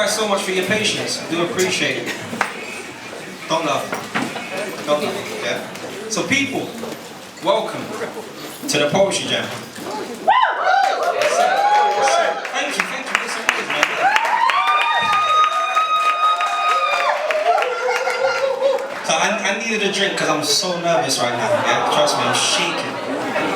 guys so much for your patience. I do appreciate it. Don't laugh. Don't laugh, yeah? So people, welcome to the Poetry Jam. Yes, sir. Yes, sir. Thank you. Yes, it is, man. So I needed a drink because I'm so nervous right now, yeah? Trust me, I'm shaking.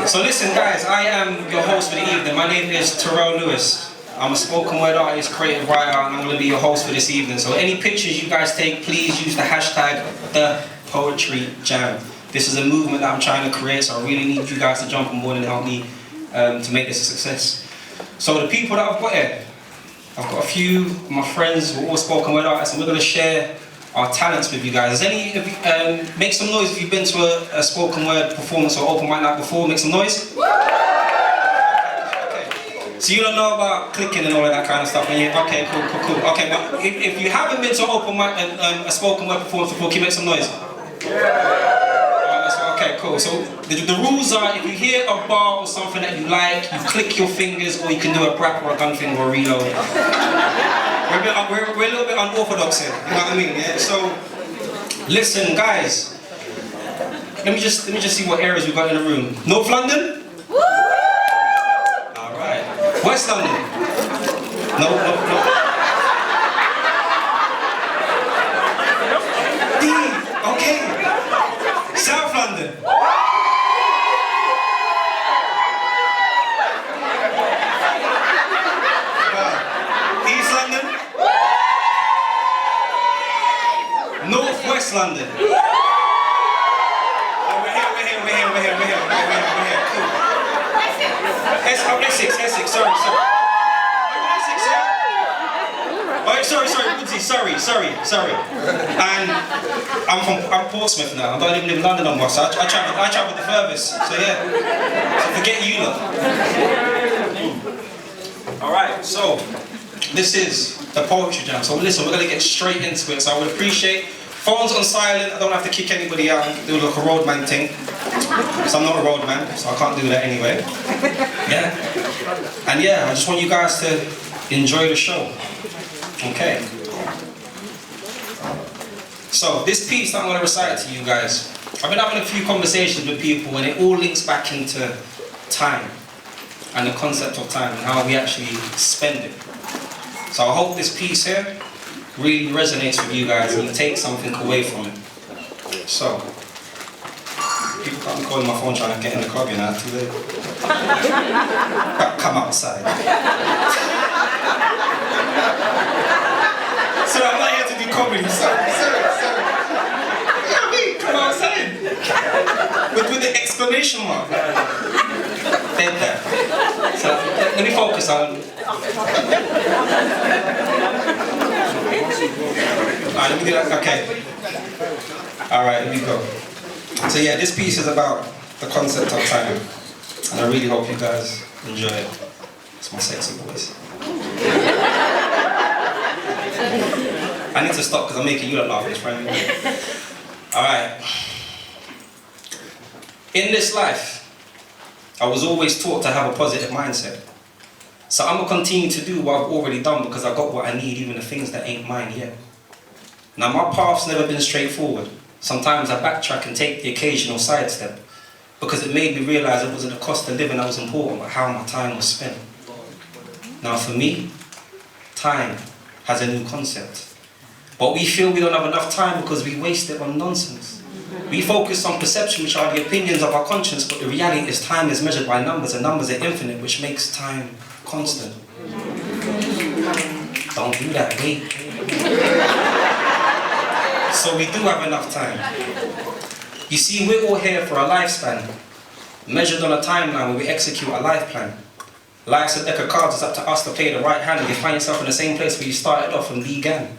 So listen guys, I am your host for the evening. My name is Terrell Lewis. I'm a spoken word artist, creative writer, and I'm going to be your host for this evening. So any pictures you guys take, please use the hashtag #ThePoetryJam. This is a movement that I'm trying to create, so I really need you guys to jump on board and help me to make this a success. So the people that I've got here, I've got a few of my friends who are all spoken word artists, and we're going to share our talents with you guys. Has any of you, make some noise if you've been to a spoken word performance or open mic night before, make some noise. Okay. So you don't know about clicking and all of that kind of stuff, and okay, cool. Okay, but if you haven't been to an open mic, a spoken word performance before, can you make some noise? Okay, cool. So the rules are, if you hear a bar or something that you like, you click your fingers, or you can do a brap or a gun finger or a reload. We're a little bit unorthodox here, you know what I mean? Yeah. So listen, guys. Let me just see what areas we've got in the room. North London? All right. West London? No. D. Okay. South London? East London? Northwest London? We're here. Cool. Essex, sorry. Essex, yeah? Oh, sorry, Woodsy, sorry. And I'm Portsmouth now. I don't even live in London no more, so I travel the furthest. So yeah, so forget you lot. Alright, so this is the Poetry Jam. So listen, we're going to get straight into it. So I would appreciate phones on silent. I don't have to kick anybody out and do like a roadman thing. So I'm not a roadman, so I can't do that anyway. Yeah? And yeah, I just want you guys to enjoy the show. Okay. So this piece that I'm going to recite to you guys, I've been having a few conversations with people and it all links back into time and the concept of time and how we actually spend it. So I hope this piece here really resonates with you guys and you take something away from it. So, people can't be calling my phone trying to get in the club, you know, too late. Come outside. So I'm not here to do comedy, sorry. Yeah, me, come outside. With the exclamation mark. Dead there. So let me focus on. Alright, let me do that. Okay. Alright, here we go. So yeah, this piece is about the concept of time. And I really hope you guys enjoy it. It's my sexy voice. I need to stop because I'm making you laugh, it's right? Alright. In this life, I was always taught to have a positive mindset. So I'm going to continue to do what I've already done because I got what I need, even the things that ain't mine yet. Now my path's never been straightforward. Sometimes I backtrack and take the occasional sidestep because it made me realise it wasn't the cost of living that was important, but how my time was spent. Now for me, time has a new concept. But we feel we don't have enough time because we waste it on nonsense. We focus on perception, which are the opinions of our conscience, but the reality is time is measured by numbers, and numbers are infinite, which makes time constant. Don't do that, wait. So we do have enough time. You see, we're all here for a lifespan, measured on a timeline where we execute a life plan. Life's a deck of cards, it's up to us to play the right hand, and you find yourself in the same place where you started off and began.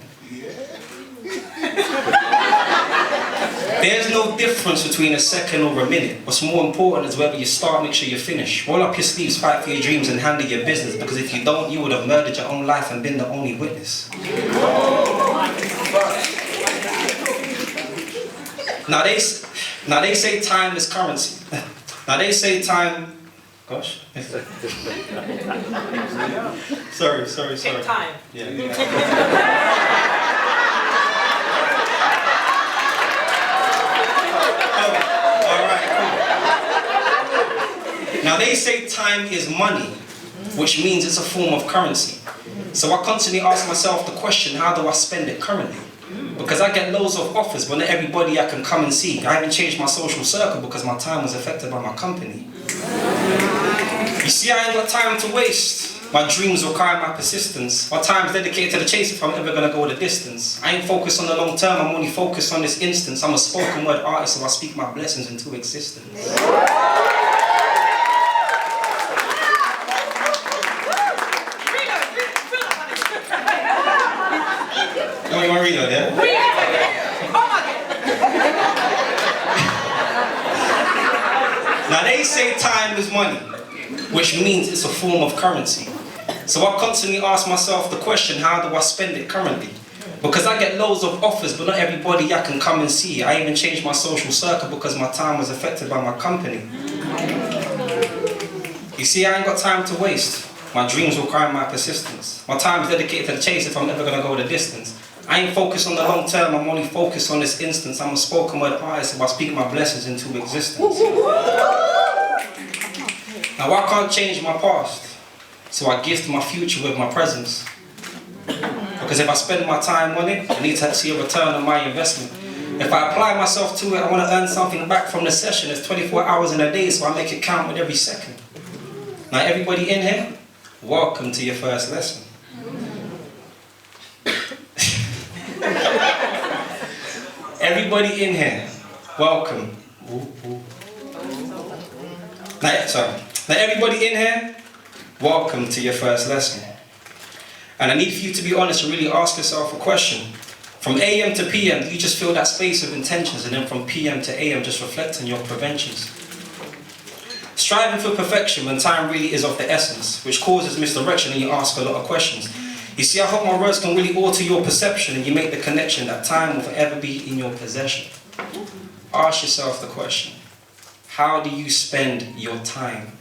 There's no difference between a second or a minute. What's more important is whether you start, make sure you finish. Roll up your sleeves, fight for your dreams and handle your business, because if you don't, you would have murdered your own life and been the only witness. Now they say time is currency. Now they say time Gosh. sorry. Take time. Yeah. Alright, cool. Now they say time is money, which means it's a form of currency. So I constantly ask myself the question, how do I spend it currently? Because I get loads of offers, but not everybody I can come and see. I haven't changed my social circle because my time was affected by my company. You see, I ain't got time to waste. My dreams require my persistence. My time's dedicated to the chase if I'm ever gonna go the distance. I ain't focused on the long term, I'm only focused on this instance. I'm a spoken word artist, so I speak my blessings into existence. You want to read it, yeah? Now they say time is money, which means it's a form of currency. So I constantly ask myself the question, how do I spend it currently? Because I get loads of offers, but not everybody I can come and see. I even changed my social circle because my time was affected by my company. You see, I ain't got time to waste. My dreams require my persistence. My time is dedicated to the chase if I'm ever gonna go the distance. I ain't focused on the long term, I'm only focused on this instance. I'm a spoken word artist, so I speak my blessings into existence. Now I can't change my past, so I gift my future with my presence. Because if I spend my time on it, I need to see a return on my investment. If I apply myself to it, I want to earn something back from the session. There's 24 hours in a day, so I make it count with every second. Now everybody in here, welcome to your first lesson. Everybody in here, welcome. Now everybody in here, welcome to your first lesson. And I need for you to be honest and really ask yourself a question. From AM to PM, you just feel that space of intentions, and then from PM to AM, just reflect on your preventions. Striving for perfection when time really is of the essence, which causes misdirection and you ask a lot of questions. You see, I hope my words can really alter your perception and you make the connection that time will forever be in your possession. Ask yourself the question, how do you spend your time?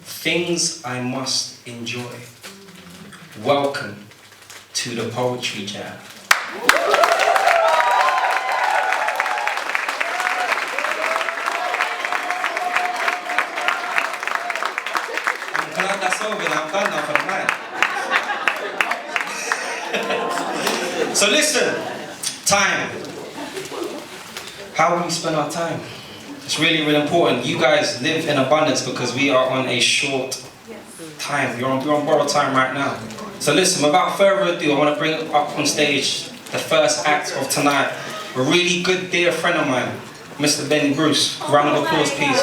Things I must enjoy. Welcome to the Poetry Jam. I'm glad that's over now. I'm done now for the night. So listen, time. How will we spend our time? It's really, really important. You guys live in abundance because we are on a short time. We're on borrowed time right now. So listen, without further ado, I want to bring up on stage the first act of tonight. A really good dear friend of mine, Mr. Benny Bruce. Round of applause, please.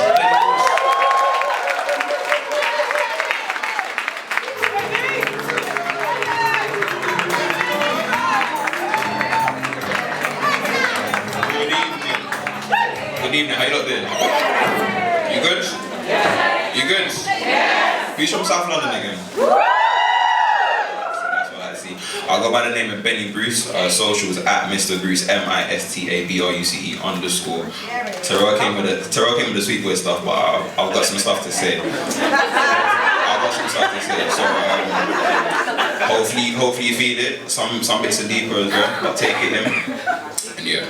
Good evening, how you lot doing? You good? Yeah. You good? Yeah. Who's from South London again? That's what I see. I'll go by the name of Benny Bruce. Socials at Mr. Bruce, MISTABRUCE _. Terrell came with the sweet boy stuff, but I've got some stuff to say. So hopefully you feel it. Some bits are deeper as well, but take it in. And yeah.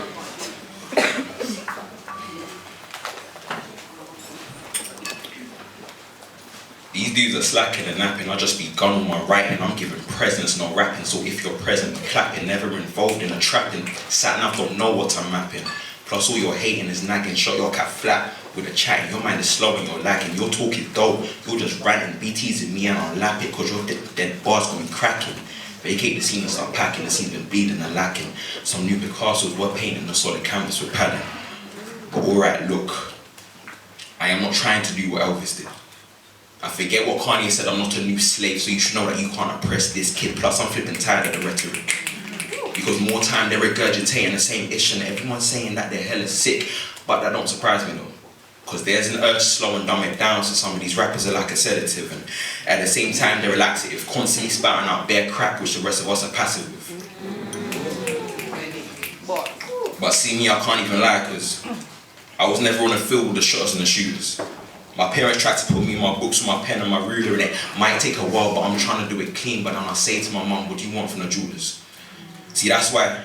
These dudes are slacking and napping, I'll just be gone on my writing. I'm giving presents, no rapping, so if you're present, be clapping. Never involved in a trapping, sat nav don't know what I'm mapping. Plus all your hating is nagging, shot your cat flat with a chatting. Your mind is slow and you're lagging, you're talking dope, you're just ranting. Be teasing me and I'll lap it, cause your dead bars gonna be cracking. Vacate the scene and start packing, the scene's been bleeding and lacking. Some new Picassos were painting the solid canvas with padding. But alright, look, I am not trying to do what Elvis did. I forget what Kanye said, I'm not a new slave, so you should know that you can't oppress this kid. Plus I'm flipping tired of the rhetoric. Because more time they're regurgitating the same issue and everyone's saying that they're hella sick. But that don't surprise me though. Because there's an urge to slow and dumb it down, so some of these rappers are like a sedative. And at the same time they're relaxative, constantly spouting out bare crap which the rest of us are passive with. But see me, I can't even lie, because I was never on the field with the shotters and the shooters. My parents tried to put me in my books with my pen and my ruler, and it might take a while, but I'm trying to do it clean. But then I say to my mum, what do you want from the jewelers? See, that's why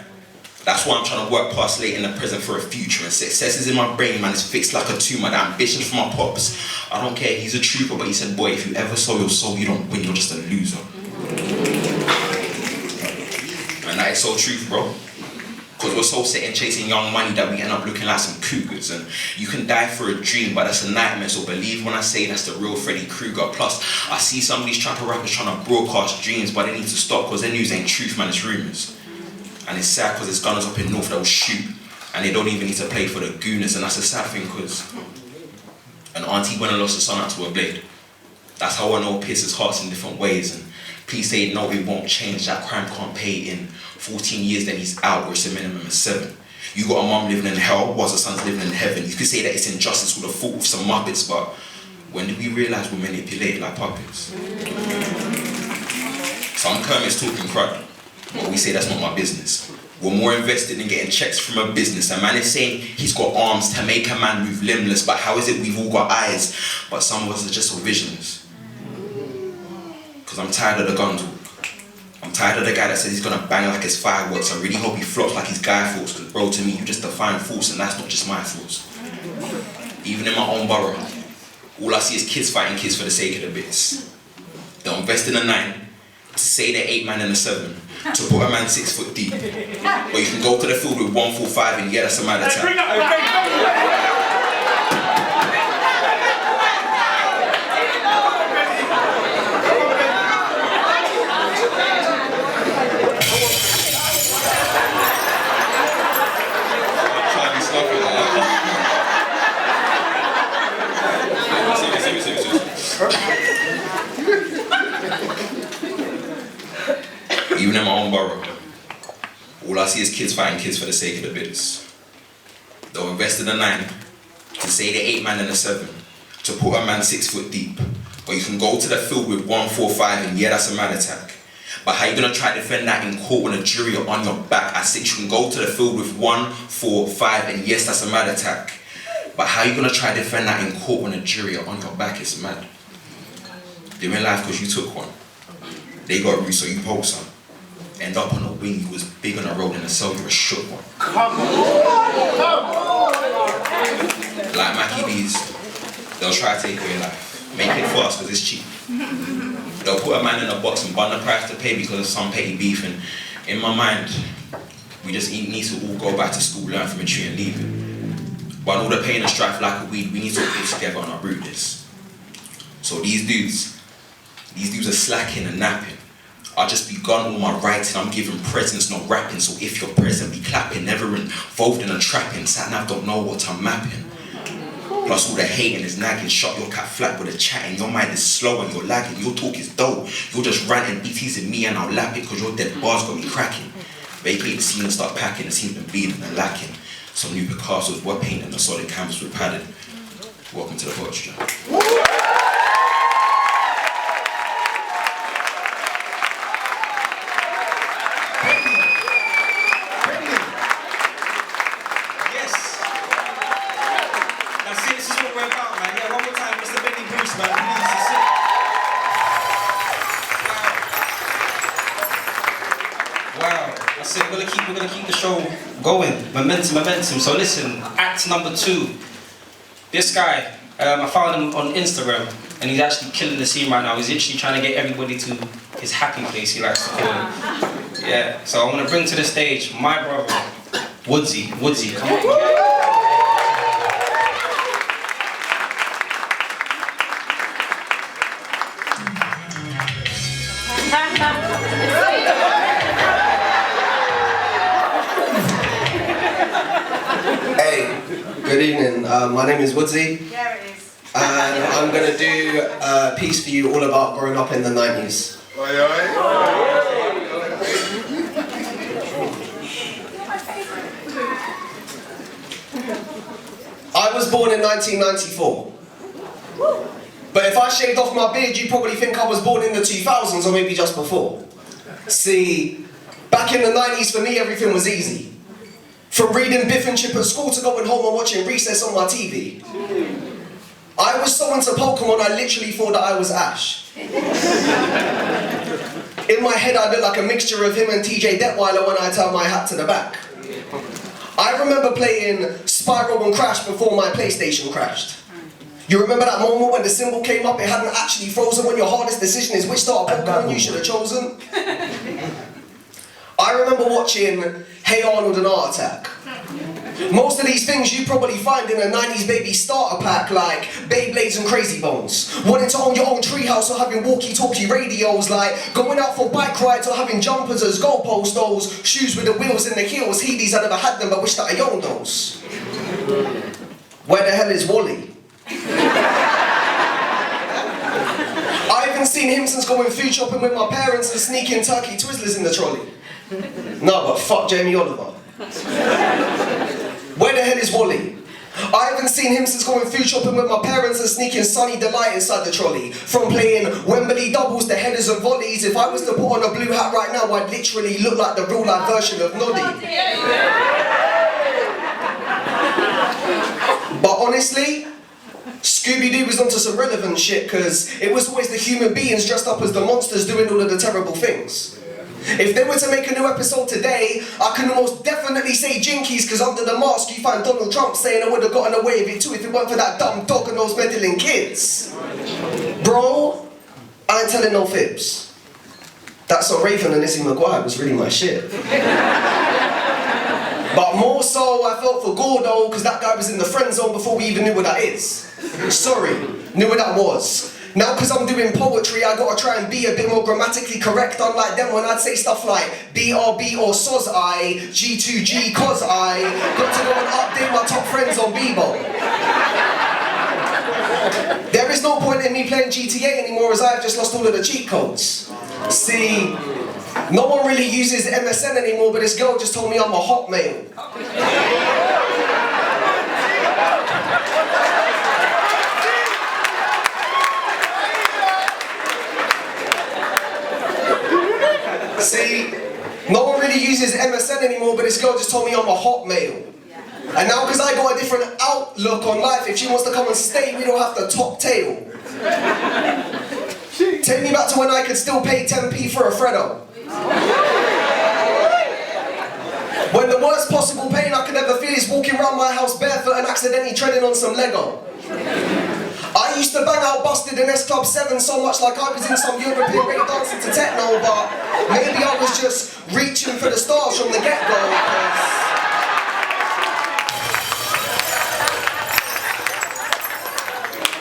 I'm trying to work past late in the present for a future. And success is in my brain, man, it's fixed like a tumor. The ambitions for my pops, I don't care, he's a trooper, but he said, boy, if you ever sold your soul, you don't win, you're just a loser. And that is so true, bro. Because we're so set in chasing young money that we end up looking like some cougars. And you can die for a dream, but that's a nightmare. So believe when I say that's the real Freddy Krueger. Plus, I see some of these trapper rappers trying to broadcast dreams, but they need to stop because their news ain't truth, man, it's rumours. And it's sad because there's gunners up in North that will shoot, and they don't even need to play for the gooners. And that's a sad thing because an auntie went and lost her son out to a blade. That's how I know it pisses hearts in different ways. And please say no, it won't change. That crime can't pay in 14 years, then he's out, or it's a minimum of 7. You got a mum living in hell whilst the son's living in heaven. You could say that it's injustice with a fault with some muppets, but when did we realise we're manipulated like puppets? Some Kermit's talking crud, but we say that's not my business. We're more invested in getting checks from a business. A man is saying he's got arms to make a man move limbless, but how is it we've all got eyes, but some of us are just so visionless? Because I'm tired of the gun talk. I'm tired of the guy that says he's gonna bang like his fireworks. I really hope he flops like his guy thoughts, because bro, to me, you just define force, and that's not just my thoughts. Even in my own borough, all I see is kids fighting kids for the sake of the bits. They'll invest in a 9, to say they're 8 man in a 7, to put a man 6 foot deep. But you can go to the field with 145 and yeah, that's a mad attack. Even in my own borough, all I see is kids fighting kids for the sake of the bits. They'll invest in a 9, to say they're 8 man in a 7, to put a man 6 foot deep. But you can go to the field with 145 and yeah, that's a mad attack. But how you gonna try to defend that in court when a jury are on your back? I said you can go to the field with 145 and yes, that's a mad attack. But how you gonna try to defend that in court when a jury are on your back? It's mad. They're in life because you took one. They got roots, so you poke some. End up on a wing, you was big on the road in a cell, you're a shook one. Come on. Like Mackie B's, they'll try to take away life. Make it fast because it's cheap. They'll put a man in a box and bun the price to pay because of some petty beef. And in my mind, we just need to all go back to school, learn from a tree and leave it. But all the pain and strife like a weed, we need to all get together and uproot this. So these dudes are slacking and napping. I'll just be gone all my writing, I'm giving presents, no rapping. So if you're present, be clapping, never involved in a trapping. Sat nav don't know what I'm mapping. Plus all the hating is nagging, shot your cat flat with a chatting. Your mind is slow and you're lagging, your talk is dull. You're just ranting, be teasing me and I'll lap it, cause your dead bars got me cracking. Vacate the scene and start packing, the scene's been bleeding and lacking. Some new Picassos were painting, a solid canvas with padding. Welcome to the poetry jam. We're gonna keep the show going. Momentum. So listen, act number 2. This guy, I found him on Instagram, and he's actually killing the scene right now. He's literally trying to get everybody to his happy place, he likes to call it. Yeah. So I want to bring to the stage my brother, Woodsy. Woodsy, come on. Good evening, my name is Woodsy. Yeah, it is. And I'm going to do a piece for you all about growing up in the 90s. I was born in 1994. But if I shaved off my beard, you'd probably think I was born in the 2000s or maybe just before. See, back in the 90s for me everything was easy. From reading Biff and Chip at school to going home and watching Recess on my TV. I was so into Pokemon, I literally thought that I was Ash. In my head, I looked like a mixture of him and TJ Detweiler when I tied my hat to the back. I remember playing Spyro and Crash before my PlayStation crashed. You remember that moment when the symbol came up, it hadn't actually frozen, when your hardest decision is which starter Pokemon you should have chosen? I remember watching Hey Arnold and Art Attack. Most of these things you probably find in a 90s baby starter pack, like Beyblades and Crazy Bones. Wanting to own your own treehouse or having walkie-talkie radios, like going out for bike rides or having jumpers as goalpost, those shoes with the wheels and the heels. Heelys, I never had them, but wish that I owned those. Where the hell is Wally? I haven't seen him since going food shopping with my parents and sneaking turkey Twizzlers in the trolley. No, but fuck Jamie Oliver. Where the hell is Wally? I haven't seen him since going food shopping with my parents and sneaking Sunny Delight inside the trolley. From playing Wembley doubles to headers and volleys, if I was to put on a blue hat right now, I'd literally look like the real life version of Noddy. But honestly, Scooby-Doo was onto some relevant shit, because it was always the human beings dressed up as the monsters doing all of the terrible things. If they were to make a new episode today, I can almost definitely say Jinkies, because under the mask you find Donald Trump saying I would have gotten away with it too if it weren't for that dumb dog and those meddling kids. Bro, I ain't telling no fibs. That song Raven and Lizzie McGuire was really my shit. But more so, I felt for Gordo, because that guy was in the friend zone before we even knew what that is. Sorry, knew what that was. Now, because I'm doing poetry, I gotta try and be a bit more grammatically correct, unlike them when I'd say stuff like BRB or soz I, G2G cause I, got to go and update my top friends on Bebo. There is no point in me playing GTA anymore, as I've just lost all of the cheat codes. See, no one really uses MSN anymore, but this girl just told me I'm a hotmail. See, no one really uses MSN anymore, but this girl just told me I'm a hotmail. And now, because I got a different outlook on life, if she wants to come and stay, we don't have to top tail. Take me back to when I could still pay 10p for a Freddo. When the worst possible pain I could ever feel is walking around my house barefoot and accidentally treading on some Lego. I used to bang out Busted and S Club 7 so much like I was in some European break dancing to techno, but maybe I was just reaching for the stars from the get-go.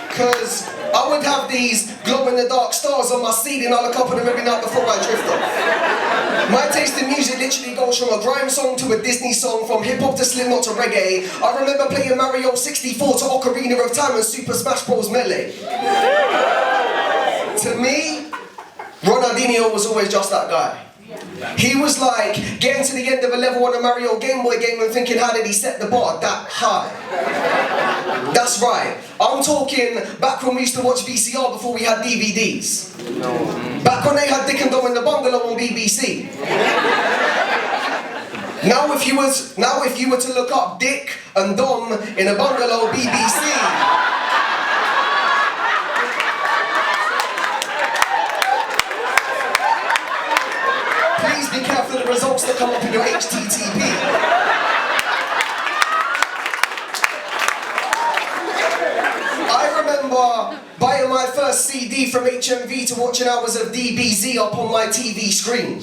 Because I would have these glow-in-the-dark stars on my ceiling, I look up at them every night before I drift off. My taste in music literally goes from a grime song to a Disney song, from hip-hop to Slipknot to reggae. I remember playing Mario 64 to Ocarina of Time and Super Smash Bros. Melee. To me, Ronaldinho was always just that guy. He was like getting to the end of a level on a Mario Game Boy game and thinking, how did he set the bar that high? That's right. I'm talking back when we used to watch VCR before we had DVDs. Back when they had Dick and Dom in the Bungalow on BBC. Now if you were to look up Dick and Dom in a Bungalow BBC, please be careful of the results that come up in your HTTP. I remember buying my first CD from HMV to watching hours of DBZ up on my TV screen.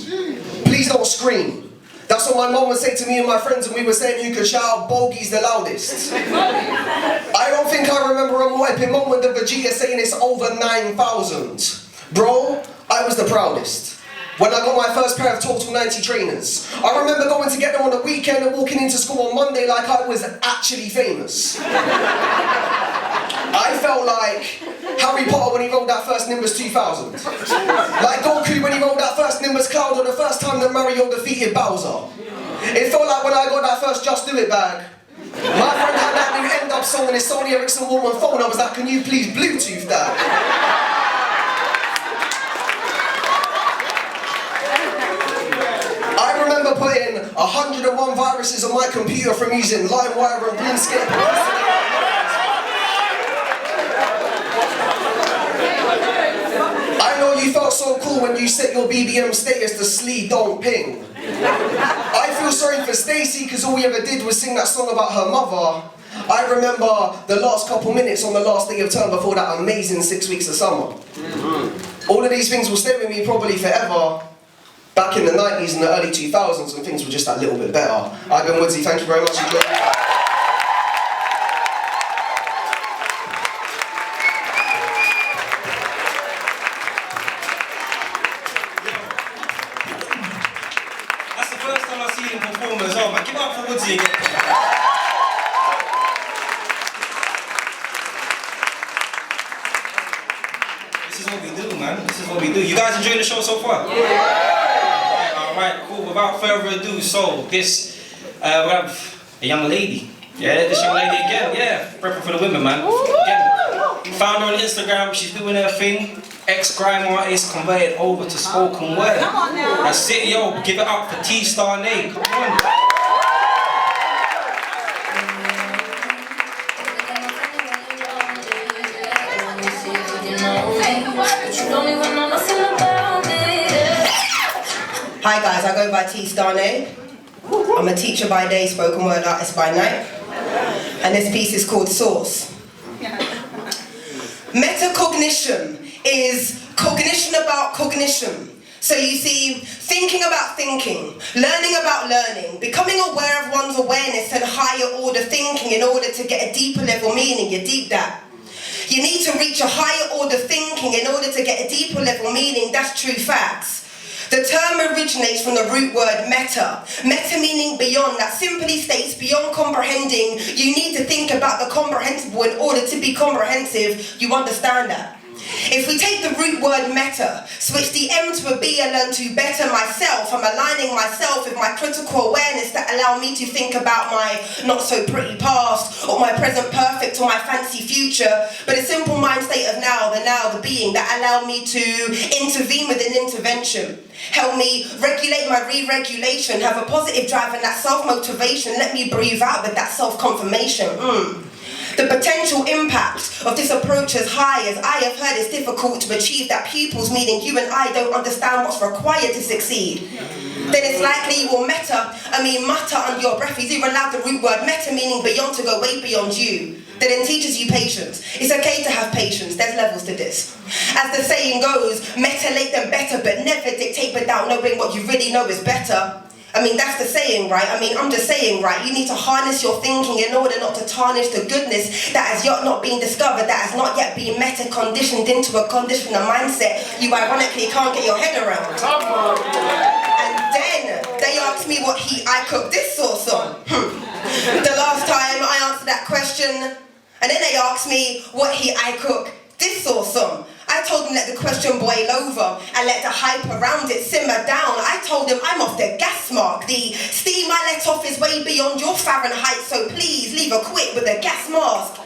Please don't scream. That's what my mom would say to me and my friends when we were saying who could shout out bogeys the loudest. I don't think I remember a more epic moment than Vegeta saying it's over 9,000. Bro, I was the proudest. When I got my first pair of Total 90 trainers. I remember going to get them on the weekend and walking into school on Monday like I was actually famous. I felt like Harry Potter when he rolled that first Nimbus 2000. Like Goku when he rolled that first Nimbus Cloud, or the first time that Mario defeated Bowser. It felt like when I got that first Just Do It bag. My friend had that new End Up song on his Sony Ericsson Walkman phone. I was like, can you please Bluetooth that? I remember putting 101 viruses on my computer from using LimeWire and RuneScape. you felt so cool when you set your BBM status to Slee Don't Ping. I feel sorry for Stacey because all we ever did was sing that song about her mother. I remember the last couple minutes on the last day of term before that amazing 6 weeks of summer. All of these things will stay with me probably forever. Back in the 90s and the early 2000s when things were just that little bit better. I've been Woodsy, thank you very much. That's the first time I've seen him perform as well, man. Give it up for Woodsy again. This is what we do, man. This is what we do. You guys enjoying the show so far? Yeah! Alright, cool. Without further ado, so this, we have a young lady. Yeah, this young lady again, yeah. Prepping for the women, man. Again. Found her on Instagram, she's doing her thing. Ex-grime artist converted over to spoken word. Come on now. That's it, yo. Give it up for T-Star Nate. Come on. Hi guys, I go by T-Star Nate. I'm a teacher by day, spoken word artist by night. And this piece is called Source. Metacognition is cognition about cognition. So you see, thinking about thinking, learning about learning, becoming aware of one's awareness and higher order thinking in order to get a deeper level meaning, you deep that. You need to reach a higher order thinking in order to get a deeper level meaning, that's true facts. The term originates from the root word meta. Meta meaning beyond, that simply states beyond comprehending. You need to think about the comprehensible in order to be comprehensive. You understand that? If we take the root word meta, switch the M to a B and learn to better myself, I'm aligning myself with my critical awareness that allow me to think about my not so pretty past, or my present perfect, or my fancy future, but a simple mind state of now, the being, that allow me to intervene with an intervention. Help me regulate my re-regulation, have a positive drive and that self-motivation, let me breathe out with that self-confirmation. The potential impact of this approach is high, as I have heard it's difficult to achieve that pupils, meaning you and I don't understand what's required to succeed. Then it's likely you will mutter under your breath. You allow the root word meta meaning beyond to go way beyond you. That then teaches you patience. It's okay to have patience, there's levels to this. As the saying goes, metallate them better, but never dictate without knowing what you really know is better. That's the saying, right? I'm just saying, right? You need to harness your thinking in order not to tarnish the goodness that has yet not been discovered, that has not yet been meta-conditioned into a condition, a mindset you ironically can't get your head around. And then they asked me what I cooked this sauce on. The last time I answered that question, and then they asked me what I cook this sauce on. I told them let the question boil over and let the hype around it simmer down. I told them I'm off the gas mark. The steam I let off is way beyond your Fahrenheit, so please leave a quit with a gas mask.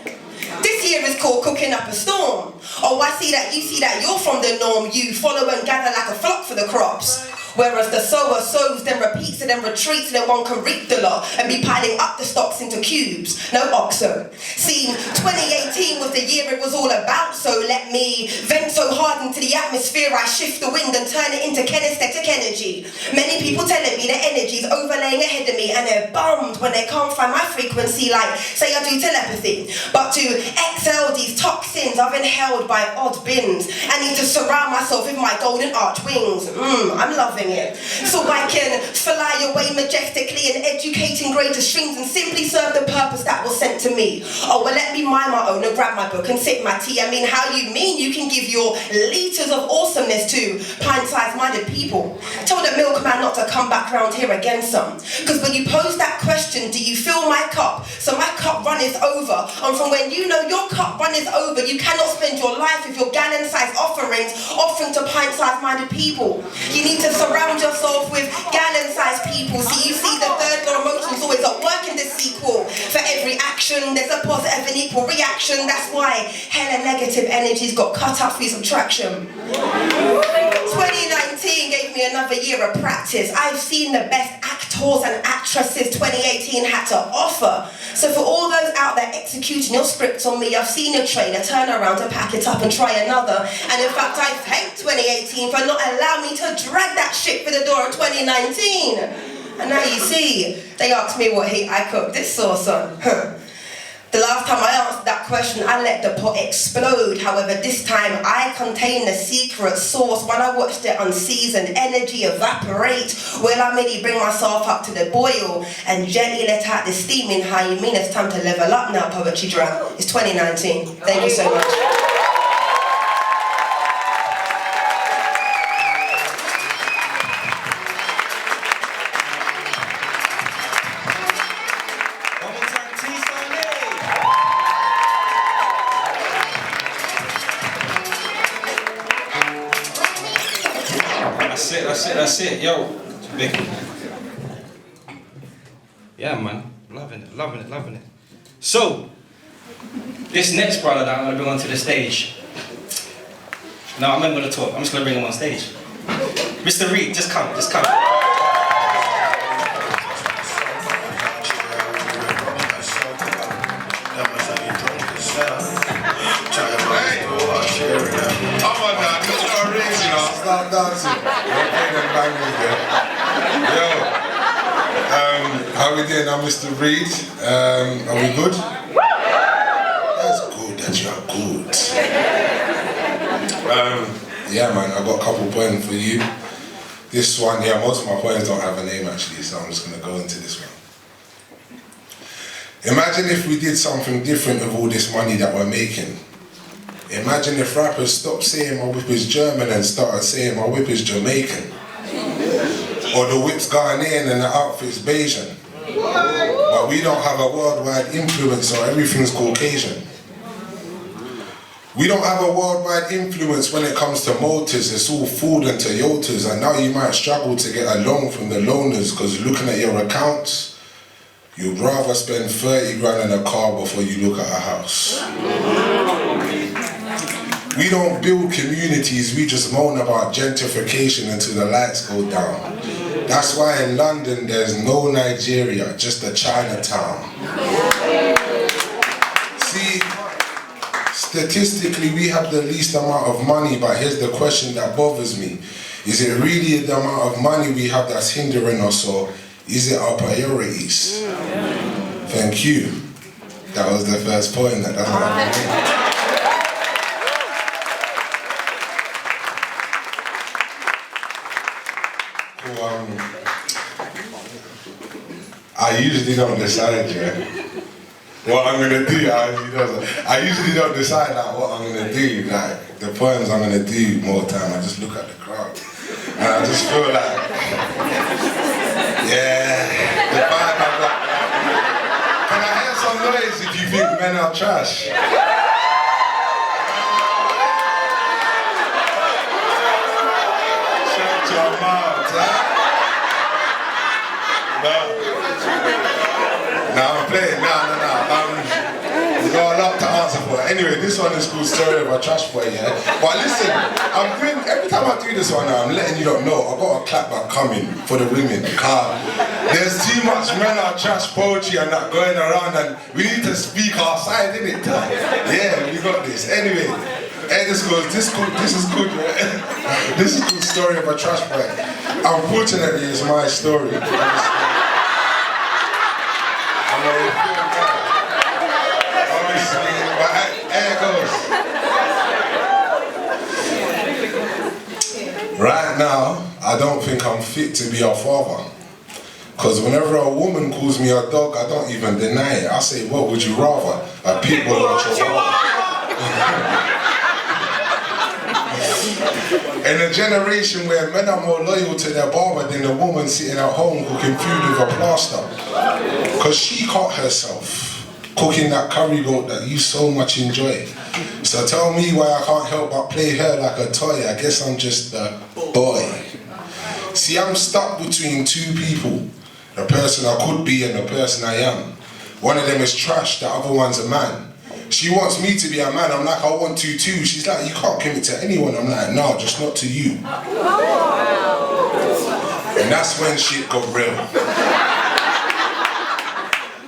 This year is called cooking up a storm. Oh, I see that, you see that, you're from the norm. You follow and gather like a flock for the crops. Whereas the sower sows, then repeats, and then retreats, and then one can reap the lot and be piling up the stocks into cubes. No oxo. See, 2018 was the year it was all about, so let me vent so hard into the atmosphere I shift the wind and turn it into kinesthetic energy. Many people telling me their energy's overlaying ahead of me and they're bummed when they can't find my frequency like, say I do telepathy. But to exhale these toxins I've inhaled by odd bins, I need to surround myself with my golden arch wings. I'm loving it. So I can fly away majestically and educating greater streams and simply serve the purpose that was sent to me. Oh, well, let me mind my own and grab my book and sip my tea. How you mean you can give your liters of awesomeness to pint-sized minded people? Tell the milkman not to come back round here again, son. Because when you pose that question, do you fill my cup? So my cup runneth over. And from when you know your cup runneth over, you cannot spend your life with your gallon-sized offerings offering to pint-sized minded people. You need to surround yourself with gallon-sized people. See, you see the third law of motion is always at work in this sequel. For every action, there's a positive and equal reaction. That's why hella negative energies got cut up through subtraction. 2019 gave me another year of practice. I've seen the best actors and actresses 2018 had to offer. So for all those out there there executing your script on me. I've seen your trailer, turn around to pack it up and try another. And in fact, I thank 2018 for not allowing me to drag that shit for the door in 2019. And now you see, they asked me what heat I cooked this sauce on. The last time I answered that question, I let the pot explode. However, this time I contain the secret sauce. When I watched it unseasoned energy evaporate, will I merely bring myself up to the boil and gently let out the steaming? How you mean it's time to level up now, Poetry Drum? It's 2019. Thank you so much. That's it, yo. Big. Yeah, man. Loving it. So, this next brother that I'm gonna bring onto the stage. Now, I'm not gonna talk, I'm just gonna bring him on stage. Mr. Reed, just come. Start dancing. Yo, how we doing? I'm Mr. Reed. Are we good? That's good that you are good. Yeah, man, I got a couple poems for you. This one, yeah, most of my poems don't have a name actually, so I'm just gonna go into this one. Imagine if we did something different with all this money that we're making. Imagine if rappers stopped saying my whip is German and started saying my whip is Jamaican. Or the whip's Ghanaian and the outfit's Bayesian. But we don't have a worldwide influence, so everything's Caucasian. We don't have a worldwide influence when it comes to motors, it's all Ford and Toyotas, and now you might struggle to get a loan from the loaners because looking at your accounts, you'd rather spend 30 grand in a car before you look at a house. We don't build communities, we just moan about gentrification until the lights go down. That's why in London there's no Nigeria, just a Chinatown. See, statistically we have the least amount of money, but here's the question that bothers me. Is it really the amount of money we have that's hindering us, or is it our priorities? Thank you. That was the first point that doesn't have a name. I usually don't decide, what I'm gonna do. I usually don't decide like what I'm gonna do. Like the poems I'm gonna do more time. I just look at the crowd and I just feel like, yeah, the vibe I've got. Can I hear some noise if you think men are trash? Shut your mouth, huh? No, I'm playing. No. We've got a lot to answer for. Anyway, this one is called Story of a Trash Boy, yeah? But listen, every time I do this one now, I'm letting you lot know, I've got a clapback coming for the women. There's too much men are trash poetry and that going around, and we need to speak our side, innit? Yeah, we got this. Anyway, this is good, right? This is called Story of a Trash Boy. Unfortunately, it's my story. Obviously, but here it goes. Right now, I don't think I'm fit to be a father. Because whenever a woman calls me a dog, I don't even deny it. I say, what would you rather? A pit bull or a chihuahua? In a generation where men are more loyal to their barber than the woman sitting at home cooking food with a plaster. Because she caught herself cooking that curry goat that you so much enjoy. So tell me why I can't help but play her like a toy. I guess I'm just a boy. See, I'm stuck between two people. The person I could be and the person I am. One of them is trash, the other one's a man. She wants me to be a man, I'm like, I want to too. She's like, you can't give it to anyone. I'm like, no, just not to you. And that's when shit got real.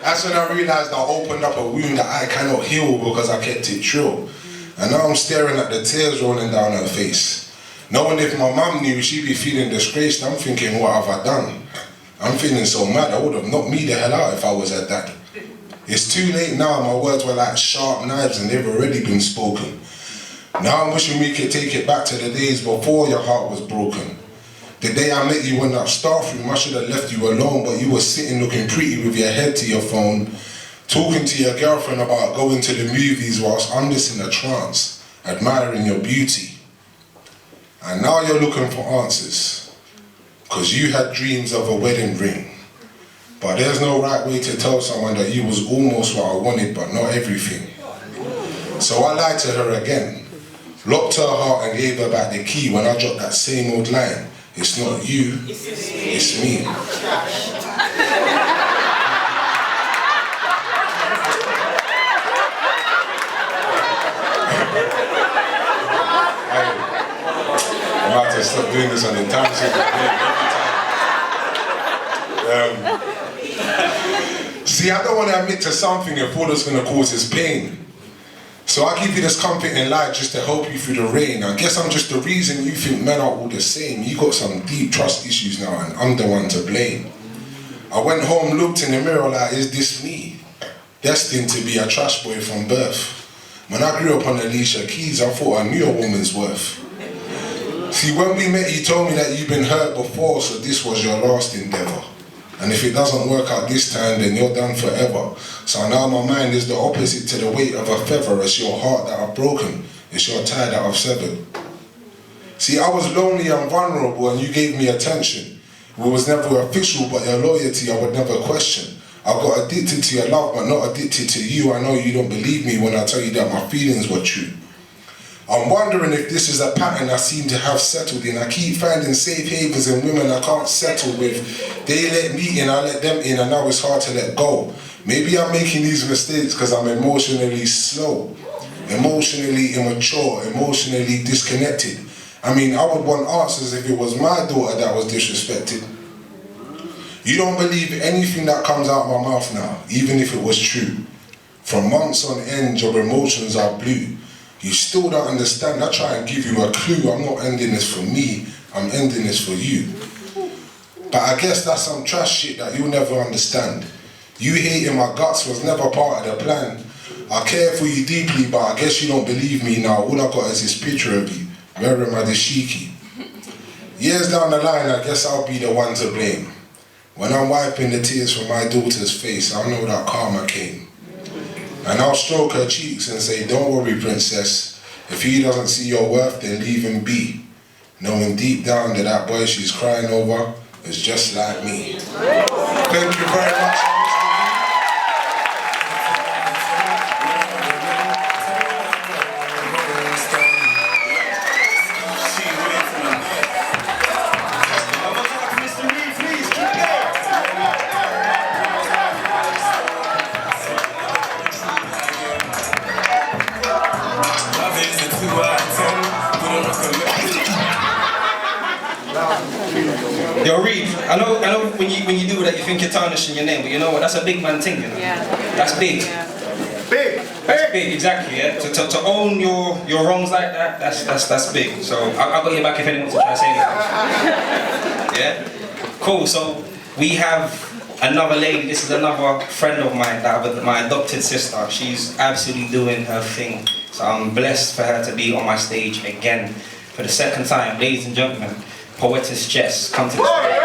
That's when I realised I opened up a wound that I cannot heal because I kept it true. And now I'm staring at the tears rolling down her face. Knowing if my mum knew, she'd be feeling disgraced. I'm thinking, what have I done? I'm feeling so mad, I would have knocked me the hell out if I was her dad. It's too late now, my words were like sharp knives and they've already been spoken. Now I'm wishing we could take it back to the days before your heart was broken. The day I met you in that staff room, I should have left you alone, but you were sitting looking pretty with your head to your phone, talking to your girlfriend about going to the movies whilst I'm just in a trance, admiring your beauty. And now you're looking for answers, because you had dreams of a wedding ring. But there's no right way to tell someone that you was almost what I wanted, but not everything. So I lied to her again, locked her heart and gave her back the key when I dropped that same old line. It's not you, it's me. I'm about to stop doing this on the time See, I don't want to admit to something if all that's going to cause is pain. So I give you this comfort in life just to help you through the rain. I guess I'm just the reason you think men are all the same. You got some deep trust issues now and I'm the one to blame. I went home, looked in the mirror like, is this me? Destined to be a trash boy from birth. When I grew up on Alicia Keys, I thought I knew a woman's worth. See, when we met, you told me that you've been hurt before, so this was your last endeavour. And if it doesn't work out this time, then you're done forever. So now my mind is the opposite to the weight of a feather. It's your heart that I've broken. It's your tie that I've severed. See, I was lonely and vulnerable and you gave me attention. It was never official, but your loyalty I would never question. I got addicted to your love, but not addicted to you. I know you don't believe me when I tell you that my feelings were true. I'm wondering if this is a pattern I seem to have settled in. I keep finding safe havens in women I can't settle with. They let me in, I let them in, and now it's hard to let go. Maybe I'm making these mistakes because I'm emotionally slow, emotionally immature, emotionally disconnected. I mean, I would want answers if it was my daughter that was disrespected. You don't believe anything that comes out of my mouth now, even if it was true. For months on end, your emotions are blue. You still don't understand. I try and give you a clue. I'm not ending this for me, I'm ending this for you. But I guess that's some trash shit that you'll never understand. You hating my guts was never part of the plan. I care for you deeply, but I guess you don't believe me now. All I got is this picture of you, wearing my dashiki. Years down the line, I guess I'll be the one to blame. When I'm wiping the tears from my daughter's face, I know that karma came. And I'll stroke her cheeks and say, don't worry, princess. If he doesn't see your worth, then leave him be. Knowing deep down that that boy she's crying over is just like me. Thank you very much. Yo, Reed, I know when you do that, you think you're tarnishing your name, but you know what? That's a big man thing, you know? Yeah. That's big. Yeah. That's big, exactly, yeah? To own your wrongs like that, that's big. So I'll got your back if anyone wants to try to say anything. Yeah? Cool, so we have another lady. This is another friend of mine, my adopted sister. She's absolutely doing her thing. So I'm blessed for her to be on my stage again for the second time. Ladies and gentlemen, Poetess Jess, come to the stage.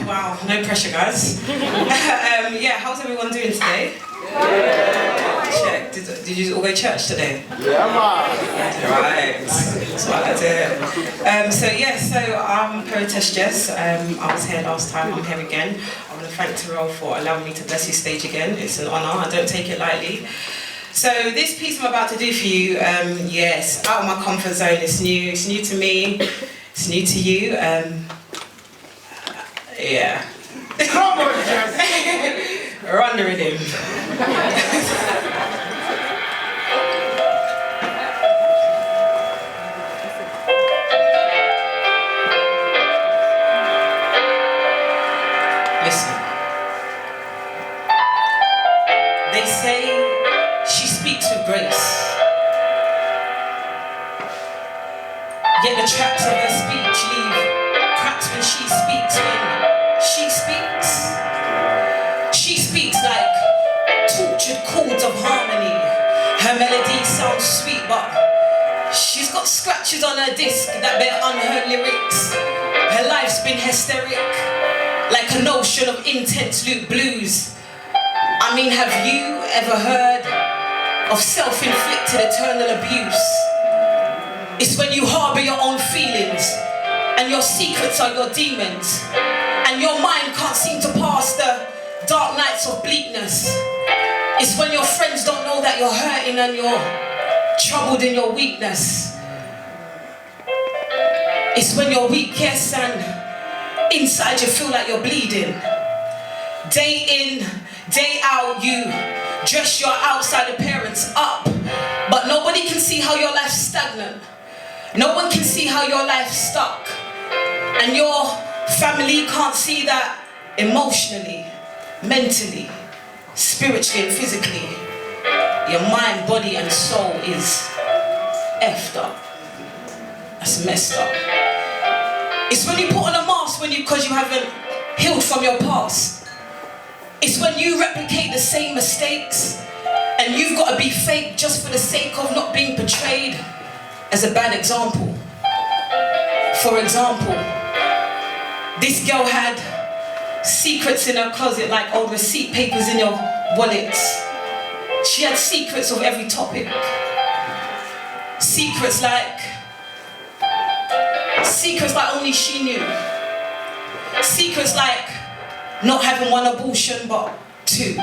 Wow, no pressure, guys. Yeah, how's everyone doing today? Check. Did you all go to church today? Yeah, man. Right. That's what I like to hear. So I'm Poetess Jess. I was here last time. I'm here again. I want to thank Terrell for allowing me to bless his stage again. It's an honour. I don't take it lightly. So this piece I'm about to do for you, yes, out of my comfort zone. It's new. It's new to me. It's new to you. Yeah. Come on, Jess. Run the rhythm. Yet the traps of her speech leave cracks when she speaks. She speaks like tortured chords of harmony. Her melody sounds sweet, but she's got scratches on her disc that bear unheard lyrics. Her life's been hysteric, like a notion of intense loop blues. I mean, have you ever heard of self-inflicted eternal abuse? It's when you harbour your own feelings and your secrets are your demons, and your mind can't seem to pass the dark nights of bleakness. It's when your friends don't know that you're hurting and you're troubled in your weakness. It's when you're weak, yes, and inside you feel like you're bleeding. Day in, day out, you dress your outside appearance up, but nobody can see how your life's stagnant. No one can see how your life's stuck. And your family can't see that emotionally, mentally, spiritually and physically, your mind, body and soul is effed up. That's messed up. It's when you put on a mask because you haven't healed from your past. It's when you replicate the same mistakes and you've got to be fake just for the sake of not being portrayed as a bad example. For example, this girl had secrets in her closet like old receipt papers in your wallets. She had secrets of every topic. Secrets like only she knew. Secrets like not having one abortion but two.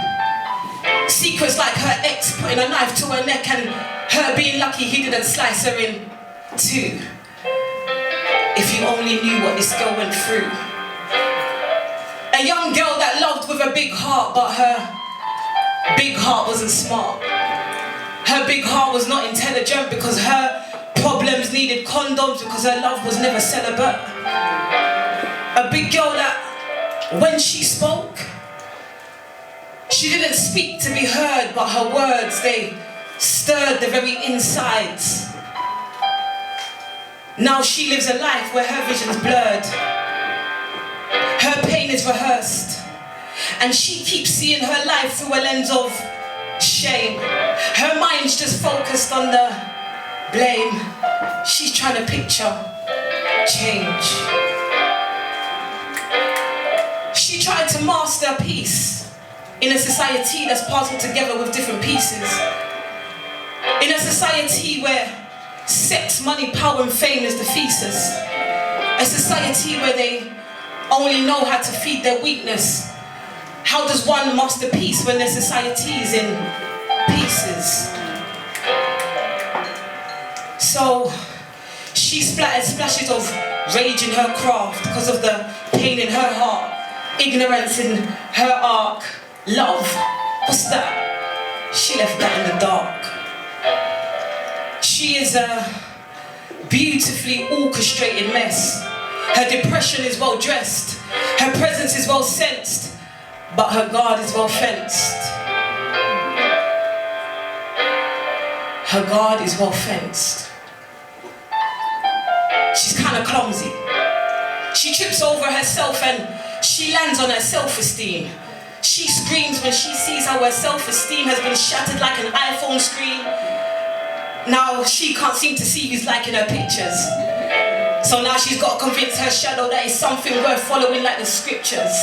Secrets like her ex putting a knife to her neck and her being lucky he didn't slice her in two. If you only knew what this girl went through. A young girl that loved with a big heart, but her big heart wasn't smart. Her big heart was not intelligent because her problems needed condoms because her love was never celibate. A big girl that, when she spoke, she didn't speak to be heard, but her words, they stirred the very insides. Now she lives a life where her vision's blurred. Her pain is rehearsed. And she keeps seeing her life through a lens of shame. Her mind's just focused on the blame. She's trying to picture change. She tried to master peace in a society that's puzzled together with different pieces. In a society where sex, money, power and fame is the thesis. A society where they only know how to feed their weakness. How does one master peace when their society is in pieces? So she splattered splashes of rage in her craft because of the pain in her heart, ignorance in her arc, love. What's that? She left that in the dark. She is a beautifully orchestrated mess. Her depression is well dressed. Her presence is well sensed. But her guard is well fenced. Her guard is well fenced. She's kind of clumsy. She trips over herself and she lands on her self-esteem. She screams when she sees how her self-esteem has been shattered like an iPhone screen. Now she can't seem to see who's liking her pictures. So now she's got to convince her shadow that it's something worth following like the scriptures.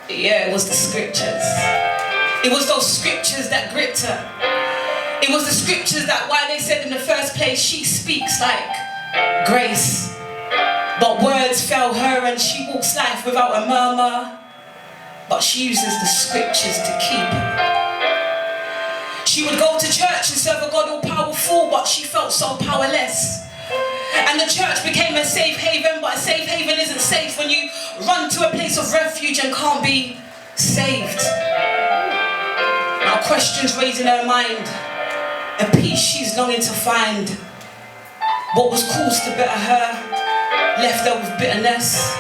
Yeah, it was the scriptures. It was those scriptures that gripped her. It was the scriptures that, why they said in the first place, she speaks like grace. But words fail her and she walks life without a murmur. But she uses the scriptures to keep her. She would go to church and serve a God all powerful, but she felt so powerless. And the church became a safe haven, but a safe haven isn't safe when you run to a place of refuge and can't be saved. Now questions raised in her mind, a peace she's longing to find. What was caused to better her left her with bitterness,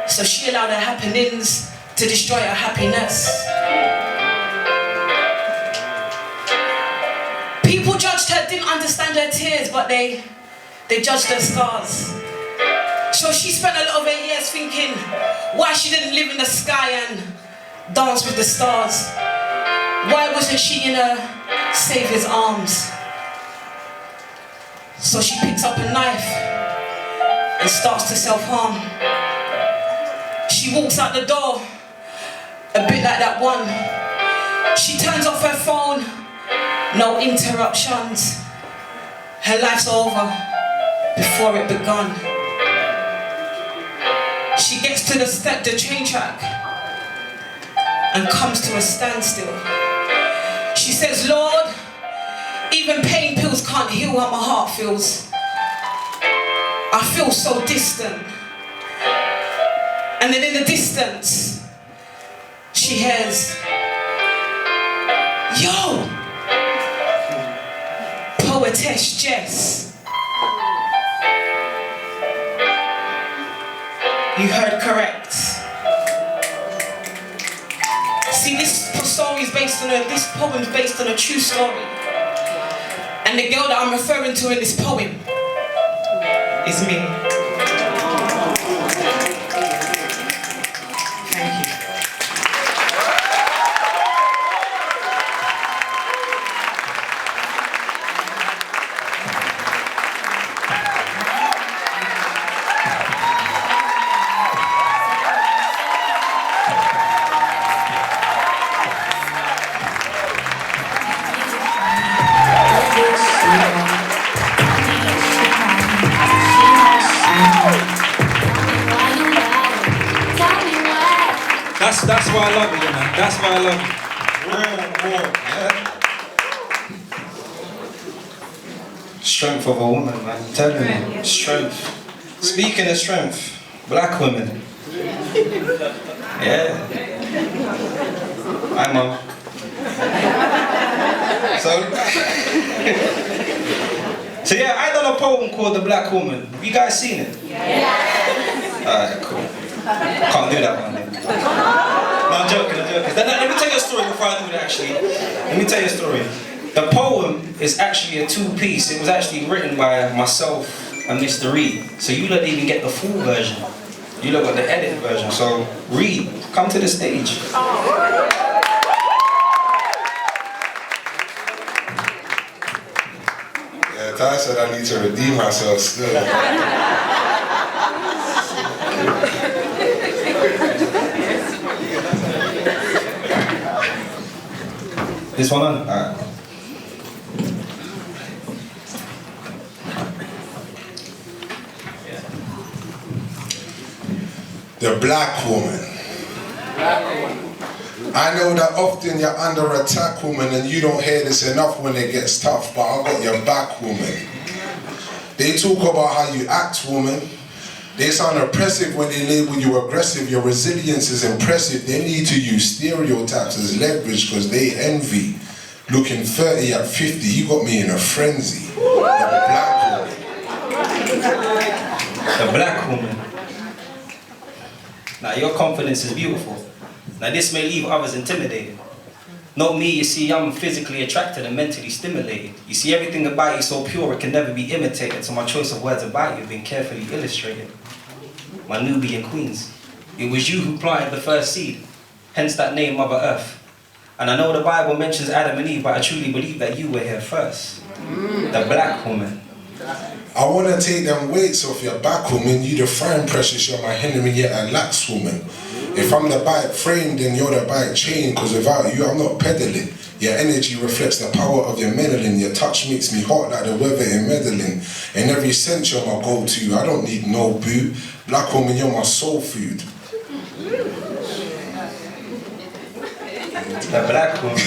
so she allowed her happenings to destroy her happiness. People judged her, didn't understand her tears, but they they judged her stars. So she spent a lot of her years thinking why she didn't live in the sky and dance with the stars. Why wasn't she in her Saviour's arms? So she picks up a knife and starts to self-harm. She walks out the door, a bit like that one. She turns off her phone, no interruptions. Her life's over before it begun. She gets to the train track and comes to a standstill. She says, Lord, even pain pills can't heal how my heart feels. I feel so distant. And then in the distance, she hears, yo, poetess Jess. You heard correct. See, this story is based on this poem is based on a true story. And the girl that I'm referring to in this poem is me. Thank you. That's why I love it, you know. That's why I love it. Real, yeah. Strength of a woman, man. I'm telling you. Strength. Speaking of strength, black women. Yeah. Hi, Mum. So yeah, I done a poem called The Black Woman. Have you guys seen it? Yeah. Alright, cool. Can't do that one then. No, I'm joking. Let me tell you a story before I do that actually. Let me tell you a story. The poem is actually a two-piece. It was actually written by myself and Mr. Reed. So you don't even get the full version. You look at the edit version. So Reed, come to the stage. Yeah, Ty said I need to redeem myself still. This one on? Alright. The black woman. I know that often you're under attack, woman, and you don't hear this enough when it gets tough, but I got your back, woman. They talk about how you act, woman. They sound oppressive when they label you aggressive. Your resilience is impressive. They need to use stereotypes as leverage because they envy. Looking 30 at 50, you got me in a frenzy. The black woman. The black woman. Now your confidence is beautiful. Now this may leave others intimidated. Not me, you see, I'm physically attracted and mentally stimulated. You see, everything about you so pure it can never be imitated, so my choice of words about you have been carefully illustrated. My Nubian queens. It was you who planted the first seed, hence that name Mother Earth. And I know the Bible mentions Adam and Eve, but I truly believe that you were here first. The black woman. I want to take them weights off your back, woman. You the fine precious, you're my Henry, yet a lax woman. If I'm the bike frame, then you're the bike chain, because without you, I'm not pedaling. Your energy reflects the power of your meddling. Your touch makes me hot like the weather in meddling. In every sense, you're my go-to. I don't need no boo. Black woman, you're my soul food. The black woman.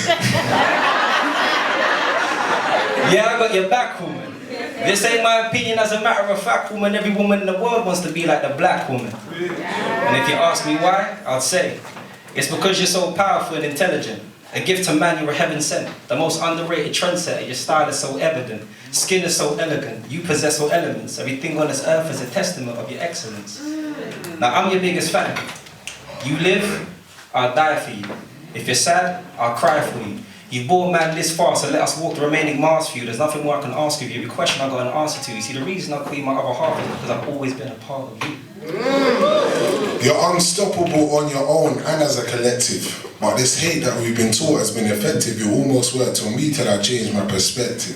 Yeah, I got your back, woman. This ain't my opinion, as a matter of fact, woman. Every woman in the world wants to be like the black woman. And if you ask me why, I'll say, it's because you're so powerful and intelligent. A gift to man, you're a heaven sent. The most underrated trendsetter, your style is so evident. Skin is so elegant, you possess all elements. Everything on this earth is a testament of your excellence. Now I'm your biggest fan. You live, I'll die for you. If you're sad, I'll cry for you. You've brought man this far, so let us walk the remaining miles for you. There's nothing more I can ask of you. Every question I got an answer to. You see, the reason I call you my other half is because I've always been a part of you. You're unstoppable on your own and as a collective. But this hate that we've been taught has been effective. You almost worked on me till I changed my perspective.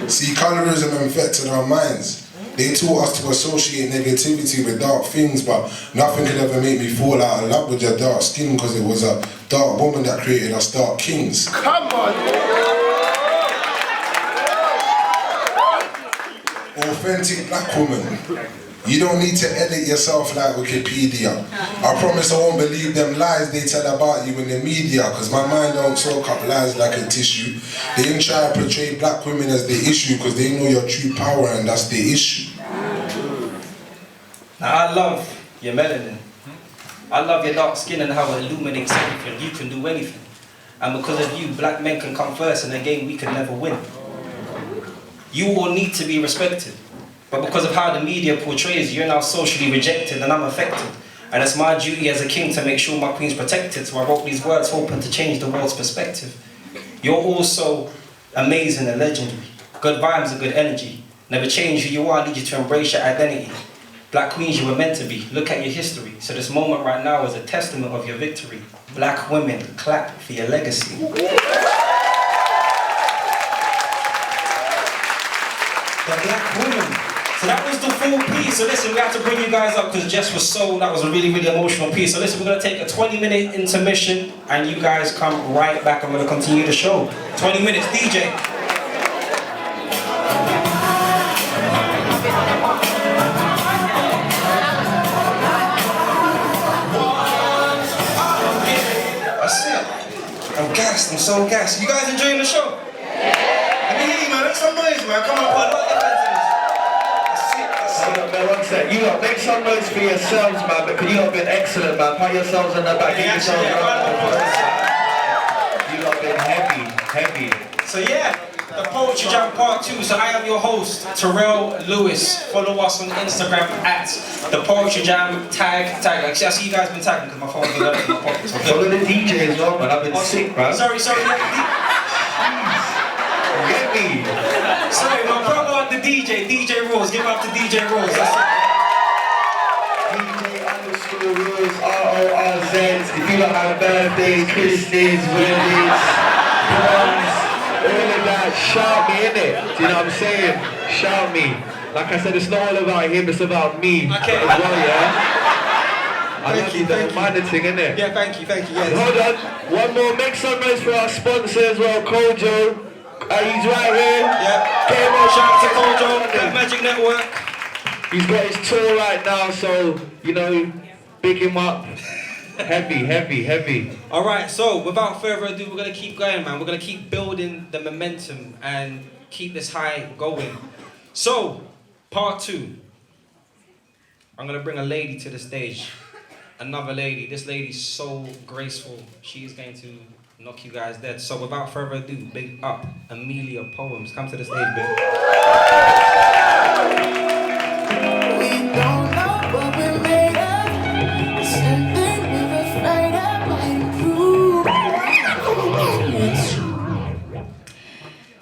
See, colorism infected our minds. They taught us to associate negativity with dark things, but nothing could ever make me fall out of love with your dark skin, because it was a dark woman that created us dark kings. Come on. Authentic black woman. You don't need to edit yourself like Wikipedia. I promise I won't believe them lies they tell about you in the media, because my mind don't soak up lies like a tissue. They didn't try to portray black women as the issue, because they know your true power and that's the issue. Now I love your melanin. I love your dark skin and how it illuminates everything. You can do anything. And because of you, black men can come first in a game we can never win. You all need to be respected. But because of how the media portrays you, you're now socially rejected and I'm affected. And it's my duty as a king to make sure my queen's protected. So I wrote these words hoping to change the world's perspective. You're also amazing and legendary. Good vibes and good energy. Never change who you are, I need you to embrace your identity. Black queens you were meant to be. Look at your history. So this moment right now is a testament of your victory. Black women, clap for your legacy. The black women. So that was the full piece. So listen, we have to bring you guys up because Jess was that was a really, really emotional piece. So listen, we're going to take a 20-minute intermission and you guys come right back. I'm going to continue the show. 20 minutes, DJ. That's it. I'm gassed, I'm so gassed. You guys enjoying the show? Let me hear you, man. Make some noise, man. Come on, put a lot of effort. Hold up, man, one sec. You lot, make some noise for yourselves, man, because you lot have been excellent, man. Pat yourselves on the back, give yourselves a round of applause. You lot have been heavy. So yeah, the Poetry Jam Part 2. So I am your host, Terrell Lewis. Follow us on Instagram at the Poetry Jam, tag. Actually, I see you guys been tagging because my phone's been out of my pocket. So follow the DJ as well, man. I've been sick, man. Sorry. Get me. Sorry, my brother, the DJ Rose. Give up to DJ Rose. DJ_Rose, RORZ. If you lot have birthdays, Christmas, weddings, proms, all of that, shout me, innit? Do you know what I'm saying? Shout me. Like I said, it's not all about him, it's about me as well, yeah? Thank you. Mind the thing, innit? Yeah, thank you. Yeah. Hold on, one more, make some noise for our sponsor as well, Kojo. He's right here. Yeah. Get him on, Shout out to Kojo, Black Magic Network. He's got his tour right now, so, you know, big him up. Heavy. Alright, so without further ado, we're going to keep going, man. We're going to keep building the momentum and keep this high going. So, part 2. I'm going to bring a lady to the stage. Another lady. This lady's so graceful. She is going to knock you guys dead. So without further ado, big up Amelia Poems. Come to the stage, babe. We don't know what we're made of. It's something we're afraid of.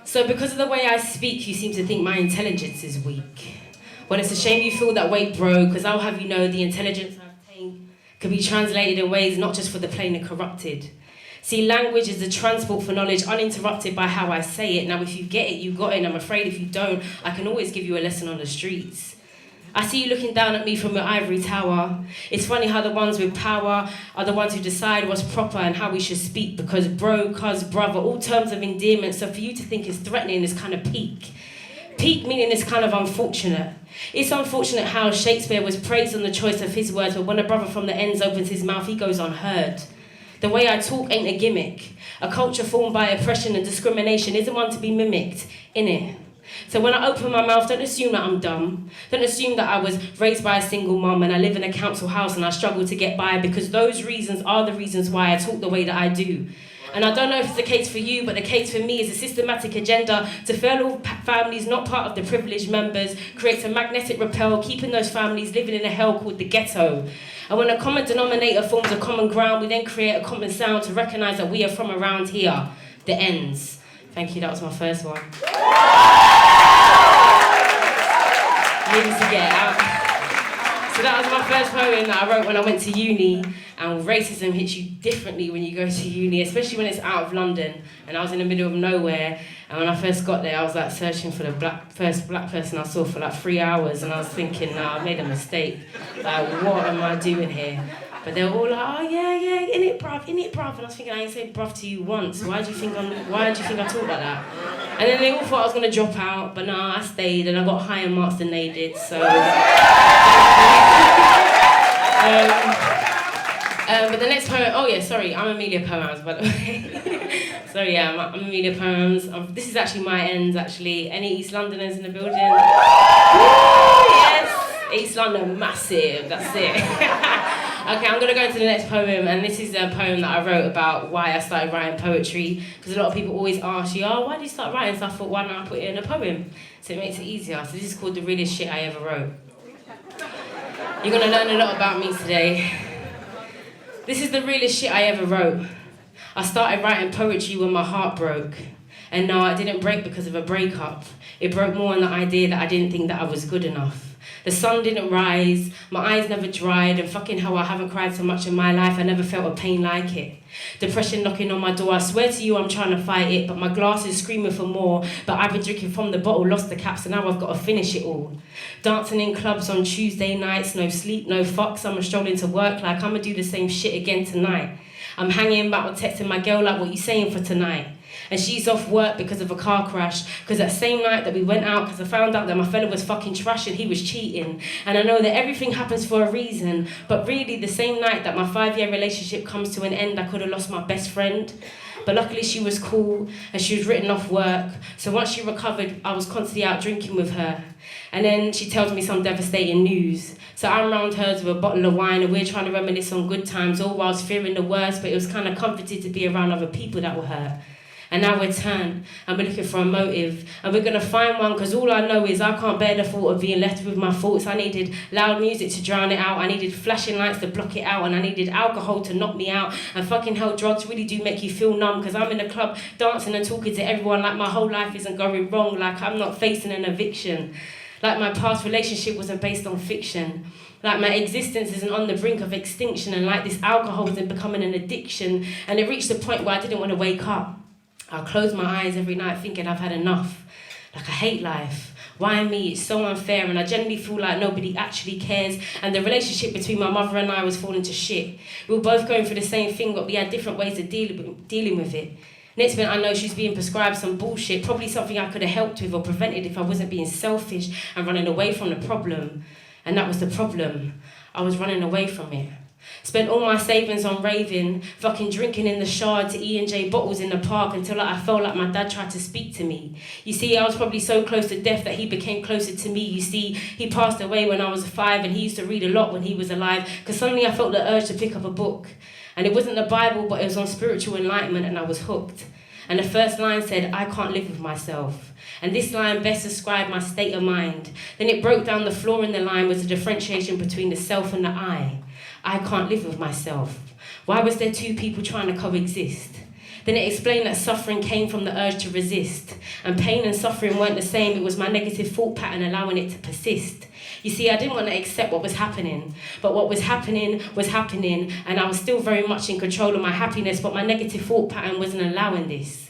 So because of the way I speak, you seem to think my intelligence is weak. Well, it's a shame you feel that way, bro, because I'll have you know the intelligence I've attained can be translated in ways not just for the plain and corrupted. See, language is the transport for knowledge, uninterrupted by how I say it. Now, if you get it, you got it, and I'm afraid if you don't, I can always give you a lesson on the streets. I see you looking down at me from your ivory tower. It's funny how the ones with power are the ones who decide what's proper and how we should speak, because bro, cuz, brother, all terms of endearment, so for you to think it's threatening is kind of peak. Peak meaning it's kind of unfortunate. It's unfortunate how Shakespeare was praised on the choice of his words, but when a brother from the ends opens his mouth, he goes unheard. The way I talk ain't a gimmick. A culture formed by oppression and discrimination isn't one to be mimicked, innit? So when I open my mouth, don't assume that I'm dumb. Don't assume that I was raised by a single mum and I live in a council house and I struggle to get by, because those reasons are the reasons why I talk the way that I do. And I don't know if it's the case for you, but the case for me is a systematic agenda to fellow families not part of the privileged members, creates a magnetic repel, keeping those families living in a hell called the ghetto. And when a common denominator forms a common ground, we then create a common sound to recognise that we are from around here. The ends. Thank you, that was my first one. Needed to get it out. So that was my first poem that I wrote when I went to uni, and racism hits you differently when you go to uni, especially when it's out of London. And I was in the middle of nowhere, and when I first got there, I was like searching for the first black person I saw for like 3 hours, and I was thinking, nah, I made a mistake. Like, what am I doing here? But they were all like, oh yeah, in it bruv. And I was thinking, I ain't said bruv to you once. Why do you think I talk like that? And then they all thought I was gonna drop out, but nah, I stayed and I got higher marks than they did, so. But the next poem, oh yeah, sorry, I'm Amelia Poems, by the way. So yeah, I'm Amelia Poems. This is actually my ends, actually. Any East Londoners in the building? Yes, East London, massive, that's it. Okay, I'm gonna go into the next poem, and this is a poem that I wrote about why I started writing poetry, because a lot of people always ask you, oh, why did you start writing? So I thought, why not I put it in a poem? So it makes it easier. So this is called The Realest Shit I Ever Wrote. You're gonna learn a lot about me today. This is the realest shit I ever wrote. I started writing poetry when my heart broke. And no, it didn't break because of a breakup. It broke more on the idea that I didn't think that I was good enough. The sun didn't rise, my eyes never dried, and fucking hell, I haven't cried so much in my life, I never felt a pain like it. Depression knocking on my door, I swear to you I'm trying to fight it, but my glass is screaming for more, but I've been drinking from the bottle, lost the caps, and now I've got to finish it all. Dancing in clubs on Tuesday nights, no sleep, no fucks, I'm strolling to work like I'ma do the same shit again tonight. I'm hanging back texting my girl like, what you saying for tonight? And she's off work because of a car crash. Because that same night that we went out, because I found out that my fella was fucking trash and he was cheating. And I know that everything happens for a reason. But really, the same night that my 5-year relationship comes to an end, I could have lost my best friend. But luckily she was cool and she was written off work. So once she recovered, I was constantly out drinking with her. And then she tells me some devastating news. So I'm round hers with a bottle of wine and we're trying to reminisce on good times, all whilst fearing the worst, but it was kind of comforting to be around other people that were hurt. And now we're turned and we're looking for a motive. And we're gonna find one, because all I know is I can't bear the thought of being left with my thoughts. I needed loud music to drown it out. I needed flashing lights to block it out. And I needed alcohol to knock me out. And fucking hell, drugs really do make you feel numb, because I'm in the club dancing and talking to everyone like my whole life isn't going wrong, like I'm not facing an eviction. Like my past relationship wasn't based on fiction. Like my existence isn't on the brink of extinction, and like this alcohol wasn't becoming an addiction. And it reached a point where I didn't want to wake up. I close my eyes every night thinking I've had enough. Like I hate life. Why me? It's so unfair, and I generally feel like nobody actually cares. And the relationship between my mother and I was falling to shit. We were both going through the same thing, but we had different ways of dealing with it. Next minute I know she's being prescribed some bullshit, probably something I could have helped with or prevented if I wasn't being selfish and running away from the problem. And that was the problem. I was running away from it. Spent all my savings on raving, fucking drinking in the Shard to E&J bottles in the park until I felt like my dad tried to speak to me. You see, I was probably so close to death that he became closer to me. You see, he passed away when I was 5 and he used to read a lot when he was alive, because suddenly I felt the urge to pick up a book. And it wasn't the Bible, but it was on spiritual enlightenment, and I was hooked. And the first line said, I can't live with myself. And this line best described my state of mind. Then it broke down the flaw in the line was the differentiation between the self and the I. I can't live with myself. Why was there two people trying to coexist? Then it explained that suffering came from the urge to resist. And pain and suffering weren't the same, it was my negative thought pattern allowing it to persist. You see, I didn't want to accept what was happening. But what was happening, and I was still very much in control of my happiness, but my negative thought pattern wasn't allowing this.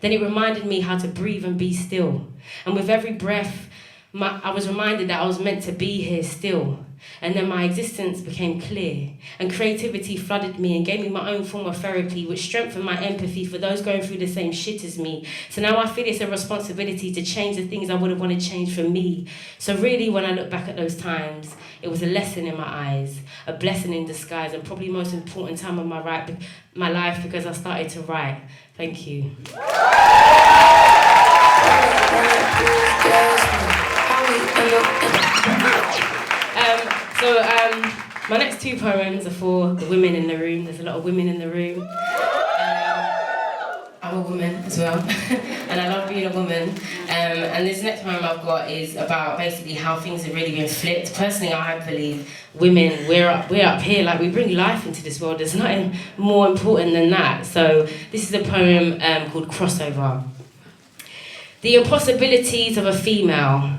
Then it reminded me how to breathe and be still. And with every breath, I was reminded that I was meant to be here still. And then my existence became clear, and creativity flooded me and gave me my own form of therapy, which strengthened my empathy for those going through the same shit as me. So now I feel it's a responsibility to change the things I would have wanted changed for me. So really, when I look back at those times, it was a lesson in my eyes, a blessing in disguise, and probably the most important time of my life, because I started to write. Thank you. My next two poems are for the women in the room. There's a lot of women in the room. I'm a woman as well, and I love being a woman. And this next poem I've got is about basically how things have really been flipped. Personally, I believe women, we're up here, like we bring life into this world. There's nothing more important than that. So this is a poem called Crossover. The impossibilities of a female,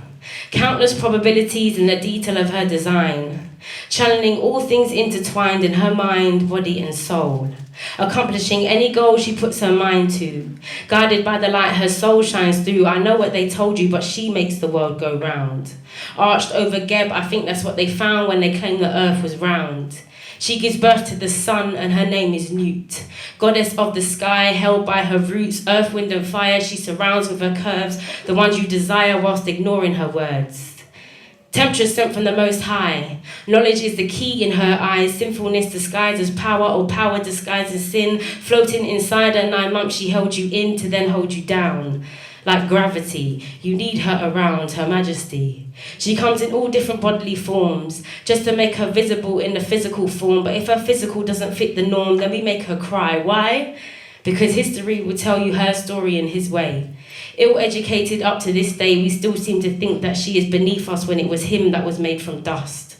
countless probabilities in the detail of her design, channeling all things intertwined in her mind, body and soul, accomplishing any goal she puts her mind to, guided by the light her soul shines through. I know what they told you, but she makes the world go round. Arched over Geb, I think that's what they found when they claimed the earth was round. She gives birth to the sun and her name is Newt. Goddess of the sky, held by her roots, earth, wind and fire, she surrounds with her curves, the ones you desire whilst ignoring her words. Temperature sent from the Most High. Knowledge is the key in her eyes. Sinfulness disguised as power, or power disguised as sin. Floating inside her 9 months, she held you in to then hold you down. Like gravity, you need her around, her majesty. She comes in all different bodily forms, just to make her visible in the physical form. But if her physical doesn't fit the norm, then we make her cry. Why? Because history will tell you her story in his way. Ill-educated up to this day, we still seem to think that she is beneath us when it was him that was made from dust.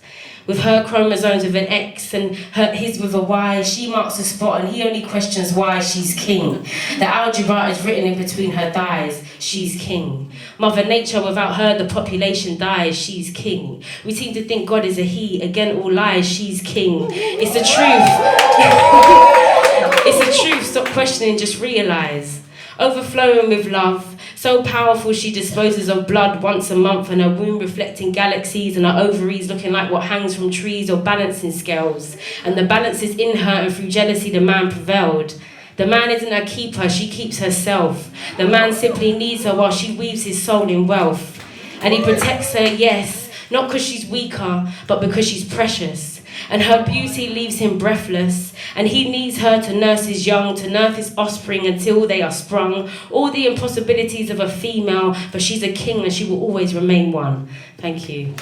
With her chromosomes with an X and his with a Y, she marks a spot and he only questions why she's king. The algebra is written in between her thighs, she's king. Mother Nature, without her the population dies, she's king. We seem to think God is a he, again all lies, she's king. It's the truth. It's the truth, stop questioning, just realise. Overflowing with love, so powerful she disposes of blood once a month, and her womb reflecting galaxies, and her ovaries looking like what hangs from trees or balancing scales. And the balance is in her, and through jealousy the man prevailed. The man isn't her keeper, she keeps herself. The man simply needs her while she weaves his soul in wealth. And he protects her, yes, not because she's weaker, but because she's precious. And her beauty leaves him breathless, and he needs her to nurse his young, to nurse his offspring until they are sprung. All the impossibilities of a female, but she's a king and she will always remain one. Thank you.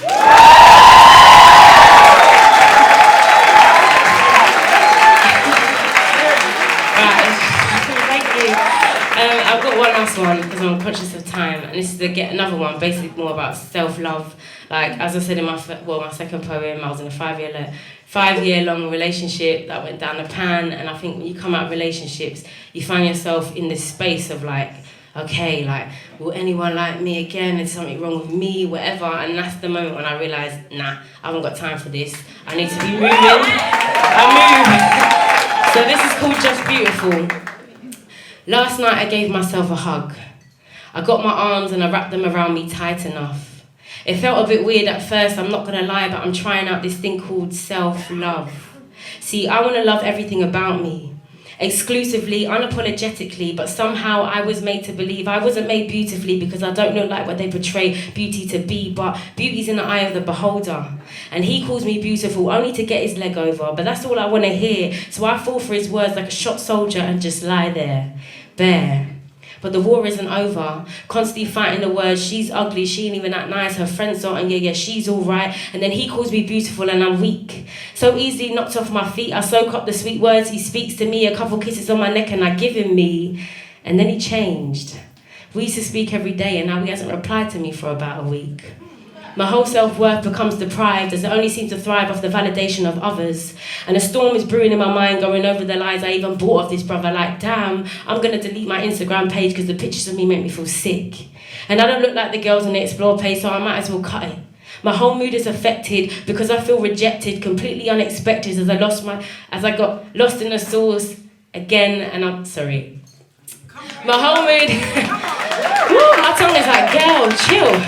I've got one last one because I'm conscious of time, and this is another one, basically more about self-love. Like, as I said in my second poem, I was in a 5-year-long relationship that went down the pan, and I think when you come out of relationships, you find yourself in this space of like, okay, like, will anyone like me again? Is something wrong with me? Whatever. And that's the moment when I realised, nah, I haven't got time for this. I need to be moving. I move. So this is called Just Beautiful. Last night I gave myself a hug. I got my arms and I wrapped them around me tight enough. It felt a bit weird at first, I'm not gonna lie, but I'm trying out this thing called self-love. See, I wanna love everything about me, exclusively, unapologetically, but somehow I was made to believe I wasn't made beautifully because I don't look like what they portray beauty to be, but beauty's in the eye of the beholder. And he calls me beautiful only to get his leg over, but that's all I wanna hear, so I fall for his words like a shot soldier and just lie there, bare. But the war isn't over, constantly fighting the words, she's ugly, she ain't even that nice, her friends aren't, and yeah, she's alright. And then he calls me beautiful and I'm weak. So easily knocked off my feet, I soak up the sweet words he speaks to me, a couple kisses on my neck and I give him me. And then he changed. We used to speak every day and now he hasn't replied to me for about a week. My whole self-worth becomes deprived as I only seem to thrive off the validation of others. And a storm is brewing in my mind, going over the lies I even bought of this brother. Like, damn, I'm gonna delete my Instagram page because the pictures of me make me feel sick. And I don't look like the girls on the Explore page, so I might as well cut it. My whole mood is affected because I feel rejected, completely unexpected as I got lost in the sauce again, and I'm sorry. My whole mood, woo, my tongue is like, girl, chill.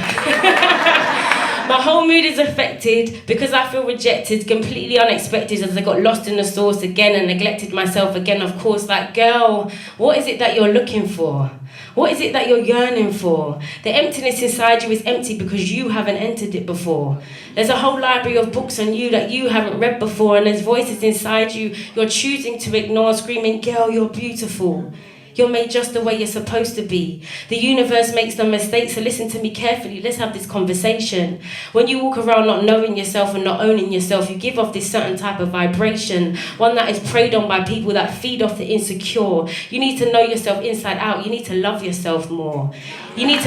My whole mood is affected because I feel rejected, completely unexpected as I got lost in the sauce again and neglected myself again, of course. Like, girl, what is it that you're looking for? What is it that you're yearning for? The emptiness inside you is empty because you haven't entered it before. There's a whole library of books on you that you haven't read before, and there's voices inside you you're choosing to ignore, screaming, girl, you're beautiful. You're made just the way you're supposed to be. The universe makes no mistakes, so listen to me carefully. Let's have this conversation. When you walk around not knowing yourself and not owning yourself, you give off this certain type of vibration, one that is preyed on by people that feed off the insecure. You need to know yourself inside out. You need to love yourself more. You need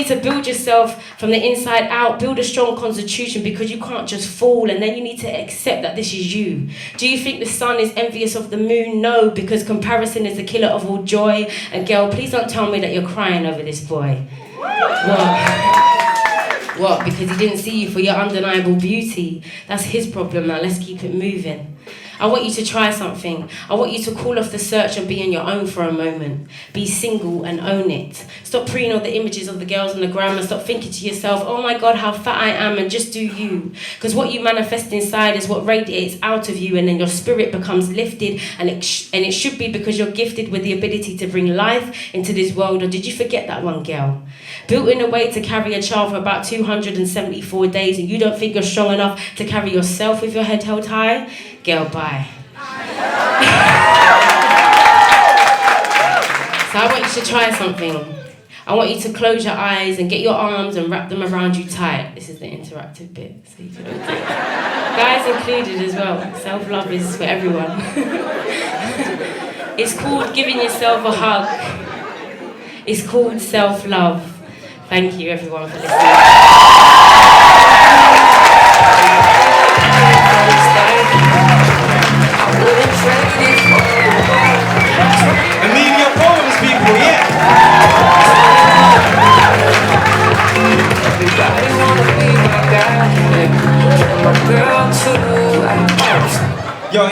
to build yourself from the inside out, build a strong constitution, because you can't just fall, and then you need to accept that this is you. Do you think the sun is envious of the moon? No, because comparison is the killer of all joy. And girl, please don't tell me that you're crying over this boy. What? Because he didn't see you for your undeniable beauty. That's his problem. Now let's keep it moving. I want you to try something. I want you to call off the search and be on your own for a moment. Be single and own it. Stop preying on the images of the girls on the gram and stop thinking to yourself, oh my God, how fat I am, and just do you. Because what you manifest inside is what radiates out of you, and then your spirit becomes lifted, and it should be because you're gifted with the ability to bring life into this world. Or did you forget that one, girl? Built in a way to carry a child for about 274 days, and you don't think you're strong enough to carry yourself with your head held high? Girl, bye. So I want you to try something. I want you to close your eyes and get your arms and wrap them around you tight. This is the interactive bit, so you can all do it. Guys included as well. Self-love is for everyone. It's called giving yourself a hug. It's called self-love. Thank you everyone for listening. Amelia Poems, people, yeah. Yo,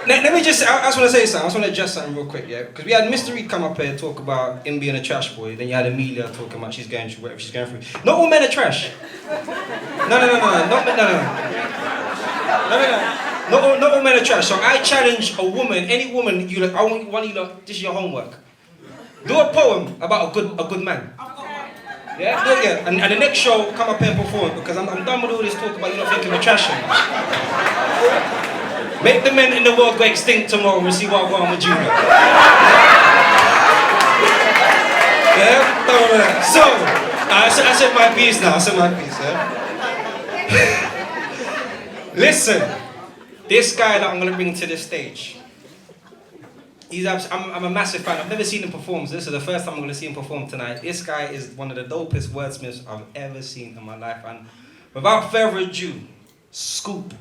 let me just, I just want to say something. I just want to address something real quick, yeah? Because we had Mr. Reed come up here and talk about him being a trash boy. Then you had Amelia talking about she's going through whatever she's going through. Not all men are trash. No. Not all men are trash. So I challenge a woman, any woman, you like, I want one of you lot, this is your homework. Do a poem about a good man. Yeah? Do it, yeah. And the next show, come up here and perform, because I'm done with all this talk about you not thinking we're trash. Make the men in the world go extinct tomorrow and see what I'm going with you. Yeah? So, I said my piece now. I said my piece, yeah? Listen, this guy that I'm going to bring to the stage, I'm a massive fan. I've never seen him perform, so this is the first time I'm going to see him perform tonight. This guy is one of the dopest wordsmiths I've ever seen in my life. And without further ado, Scoop,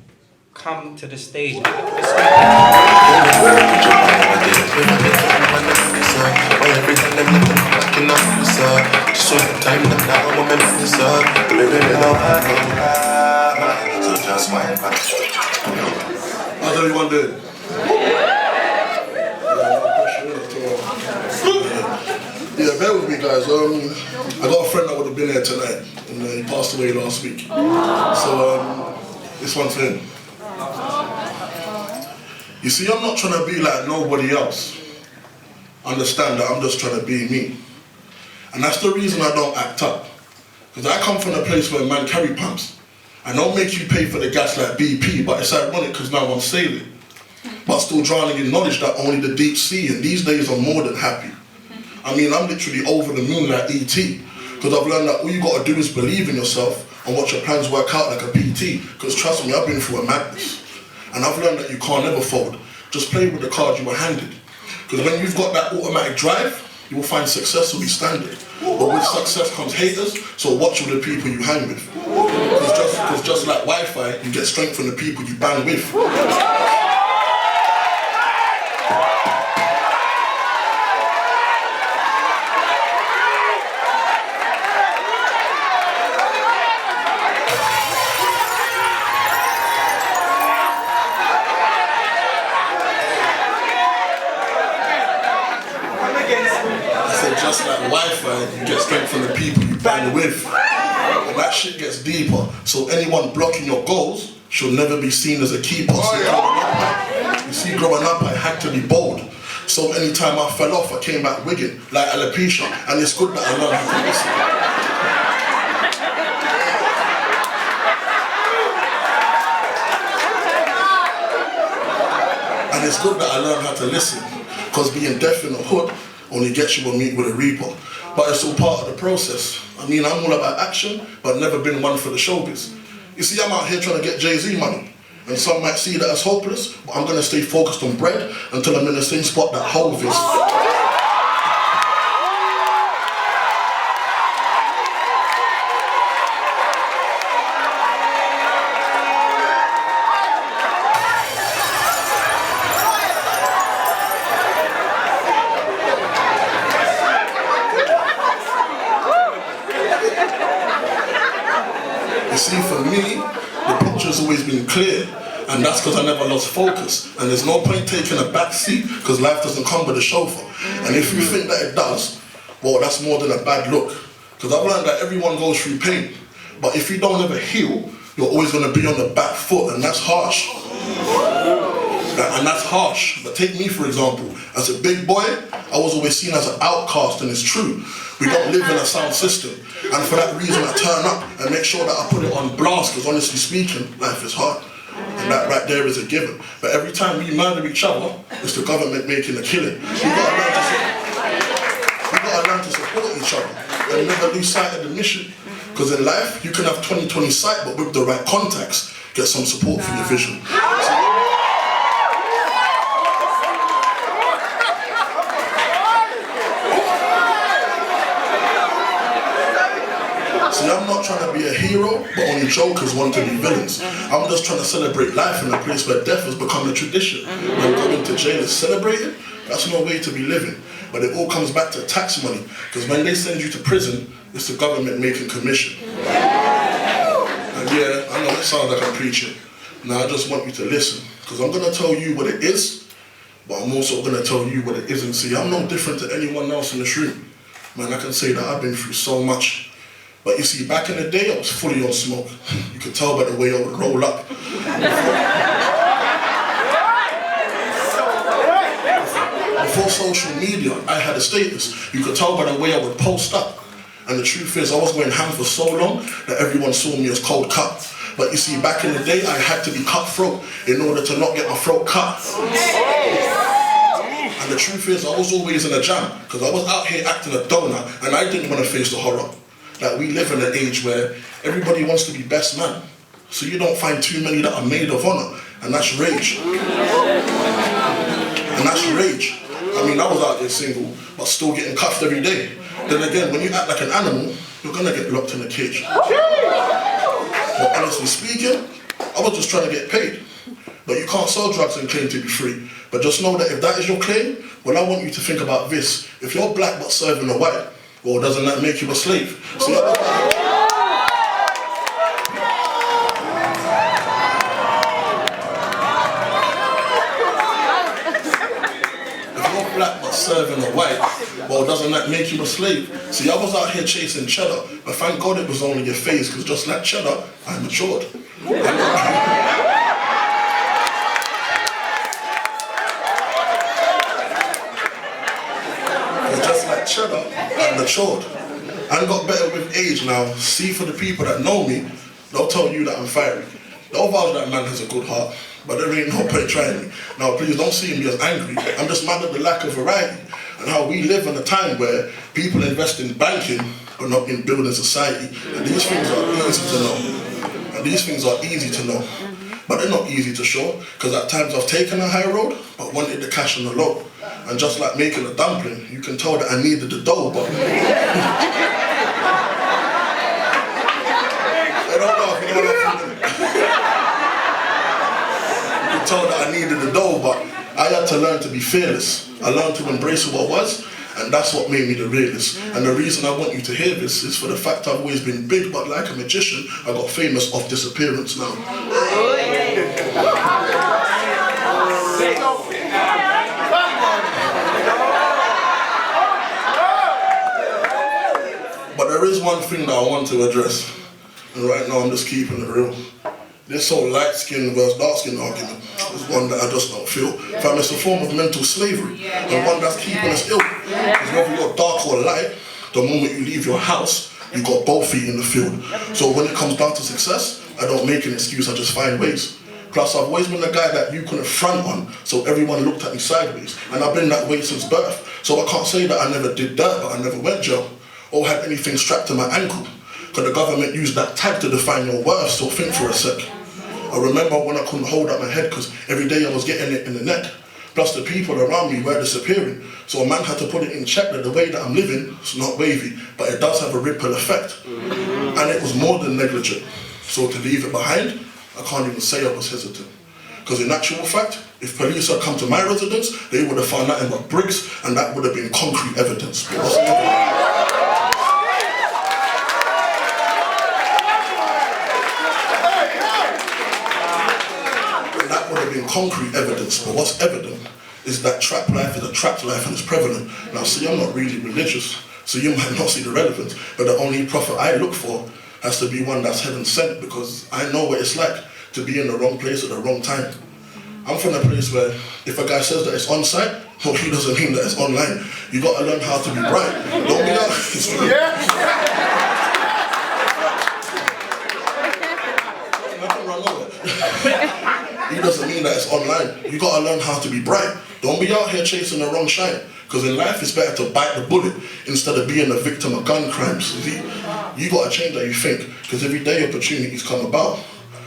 come to the stage. How's everyone doing? Yeah, bear with me guys. I got a friend that would have been here tonight, and he passed away last week. So this one's for him. You see, I'm not trying to be like nobody else. Understand that I'm just trying to be me. And that's the reason I don't act up. Because I come from a place where man carry pumps. I don't make you pay for the gas like BP, but it's ironic because now I'm sailing. But still drowning in knowledge that only the deep see, and these days I'm more than happy. I mean, I'm literally over the moon like E.T. Because I've learned that all you got to do is believe in yourself and watch your plans work out like a PT. Because trust me, I've been through a madness. And I've learned that you can't never fold. Just play with the cards you were handed. Because when you've got that automatic drive, you will find success will be standard. But with success comes haters, so watch all the people you hang with. Because just like Wi-Fi, you get strength from the people you bang with. Just like Wi-Fi, you get strength from the people you bang with. And that shit gets deeper. So anyone blocking your goals should never be seen as a keeper. Growing up, I had to be bold. So anytime I fell off, I came back wigging, like alopecia. And it's good that I learned how to listen. And it's good that I learned how to listen. Because being deaf in the hood only gets you a meet with a reaper. But it's all part of the process. I mean, I'm all about action, but never been one for the showbiz. You see, I'm out here trying to get Jay-Z money. And some might see that as hopeless, but I'm gonna stay focused on bread until I'm in the same spot that Hove is. You see, for me, the picture's always been clear, and that's because I never lost focus. And there's no point taking a back seat, because life doesn't come with a chauffeur. And if you think that it does, well, that's more than a bad look. Because I've learned that everyone goes through pain, but if you don't ever heal, you're always going to be on the back foot, and that's harsh. And that's harsh. But take me, for example. As a big boy, I was always seen as an outcast, and it's true. We don't live in a sound system. And for that reason, I turn up and make sure that I put it on blast, because honestly speaking, life is hard. And that right there is a given. But every time we murder each other, it's the government making a killing. We gotta learn to support each other and never lose sight of the mission. Because in life, you can have 20/20 sight, but with the right contacts, get some support for your vision. See, I'm not trying to be a hero, but only jokers want to be villains. I'm just trying to celebrate life in a place where death has become a tradition. When going to jail is celebrated, that's no way to be living. But it all comes back to tax money, because when they send you to prison, it's the government making commission. And yeah, I know it sounds like I'm preaching. Now I just want you to listen, because I'm going to tell you what it is, but I'm also going to tell you what it isn't. See, I'm no different to anyone else in this room. Man, I can say that I've been through so much. But you see, back in the day, I was fully on smoke. You could tell by the way I would roll up. Before social media, I had a status. You could tell by the way I would post up. And the truth is, I was going ham for so long that everyone saw me as cold cut. But you see, back in the day, I had to be cutthroat in order to not get my throat cut. And the truth is, I was always in a jam, because I was out here acting a donut, and I didn't want to face the horror. That we live in an age where everybody wants to be best man. So you don't find too many that are made of honor. And that's rage. And that's rage. I mean, I was out there single, but still getting cuffed every day. Then again, when you act like an animal, you're gonna get locked in a cage. But honestly speaking, I was just trying to get paid. But you can't sell drugs and claim to be free. But just know that if that is your claim, well, I want you to think about this. If you're black but serving a white, well, doesn't that make you a slave? See, if you're black but serving a white, well, doesn't that make you a slave? See, I was out here chasing cheddar, but thank God it was only a phase, because just like cheddar, I matured. Just like cheddar, I matured. I got better with age now. See, for the people that know me, they'll tell you that I'm fiery. They'll vouch that man has a good heart, but there ain't no point trying me. Now please don't see me as angry. I'm just mad at the lack of variety and how we live in a time where people invest in banking but not in building society. And these things are easy to know. And these things are easy to know. But they're not easy to show, because at times I've taken a high road but wanted the cash on the low. And just like making a dumpling, you can tell that I needed the dough, but... I don't know if you know what I'm feeling. You can tell that I needed the dough, but I had to learn to be fearless. I learned to embrace who I was, and that's what made me the realist. And the reason I want you to hear this is for the fact I've always been big, but like a magician, I got famous off disappearance now. But there is one thing that I want to address, and right now I'm just keeping it real. This whole light-skin versus dark-skin argument is one that I just don't feel. Fam, it's a form of mental slavery, and one that's keeping us ill. Because whether you're dark or light, the moment you leave your house, you got both feet in the field. So when it comes down to success, I don't make an excuse, I just find ways. Plus, I've always been the guy that you couldn't front on, so everyone looked at me sideways. And I've been that way since birth. So I can't say that I never did that, but I never went jail or had anything strapped to my ankle. Because the government used that tag to define your worth, so think for a sec. I remember when I couldn't hold up my head because every day I was getting it in the neck. Plus the people around me were disappearing. So a man had to put it in check that the way that I'm living is not wavy, but it does have a ripple effect. And it was more than negligent. So to leave it behind, I can't even say I was hesitant. Because in actual fact, if police had come to my residence, they would have found nothing but bricks, and that would have been concrete evidence. Concrete evidence, but what's evident is that trap life is a trapped life and it's prevalent. Now see, I'm not really religious, so you might not see the relevance, but the only prophet I look for has to be one that's heaven sent, because I know what it's like to be in the wrong place at the wrong time. I'm from a place where if a guy says that it's on site, no, he doesn't mean that it's online. You got to learn how to be bright. Don't be that. It's true. Nothing wrong with it. He doesn't mean that it's online. You gotta learn how to be bright. Don't be out here chasing the wrong shine. Because in life it's better to bite the bullet instead of being a victim of gun crimes. See, you gotta change how you think, because every day opportunities come about.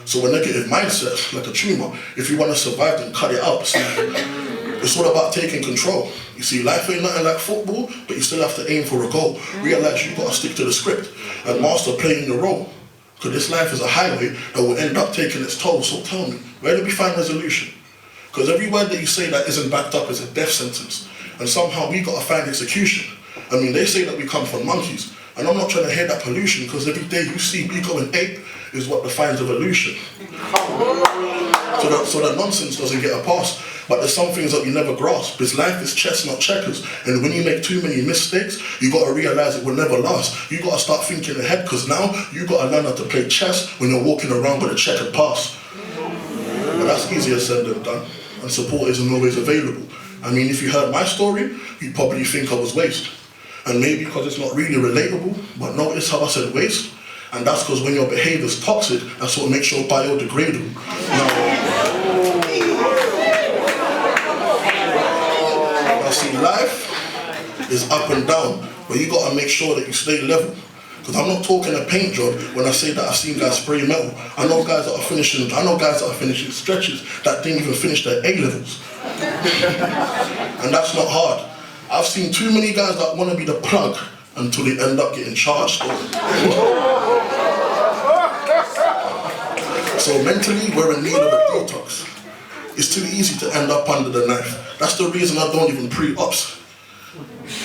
So a negative mindset, like a tumor, if you wanna survive, then cut it out. See, it's all about taking control. You see, life ain't nothing like football, but you still have to aim for a goal. Realize you gotta stick to the script and master playing your role. Because this life is a highway that will end up taking its toll. So tell me, where do we find resolution? Because every word that you say that isn't backed up is a death sentence. And somehow we got to find execution. I mean, they say that we come from monkeys. And I'm not trying to hear that pollution, because every day you see me going ape is what defines evolution. So that nonsense doesn't get a pass. But there's some things that you never grasp. This life is chess, not checkers. And when you make too many mistakes, you got to realize it will never last. You got to start thinking ahead, because now you got to learn how to play chess when you're walking around with a checkered pass. But that's easier said than done. And support isn't always available. I mean, if you heard my story, you'd probably think I was waste. And maybe because it's not really relatable, but notice how I said waste? And that's because when your behavior's toxic, that's what makes you biodegradable. Now see, life is up and down, but you gotta make sure that you stay level. Because I'm not talking a paint job when I say that I've seen guys spray metal. I know guys that are finishing stretches that didn't even finish their A-levels. And that's not hard. I've seen too many guys that want to be the plug until they end up getting charged. So mentally, we're in need of a detox. It's too easy to end up under the knife. That's the reason I don't even pre-ops.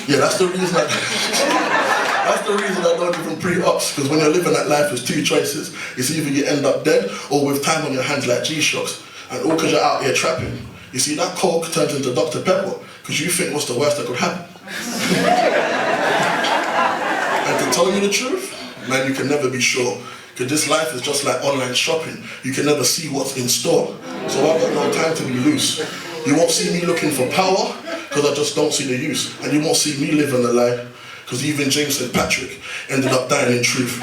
Yeah, that's the reason I don't even pre-ops, because when you're living that life, there's two choices. It's either you end up dead or with time on your hands like G-Shocks. And all because you're out here trapping. You see, that Coke turns into Dr. Pepper, because you think what's the worst that could happen. And to tell you the truth, man, you can never be sure. Because this life is just like online shopping. You can never see what's in store. So I've got no time to be loose. You won't see me looking for power, because I just don't see the use. And you won't see me living the lie, because even James St. Patrick ended up dying in truth.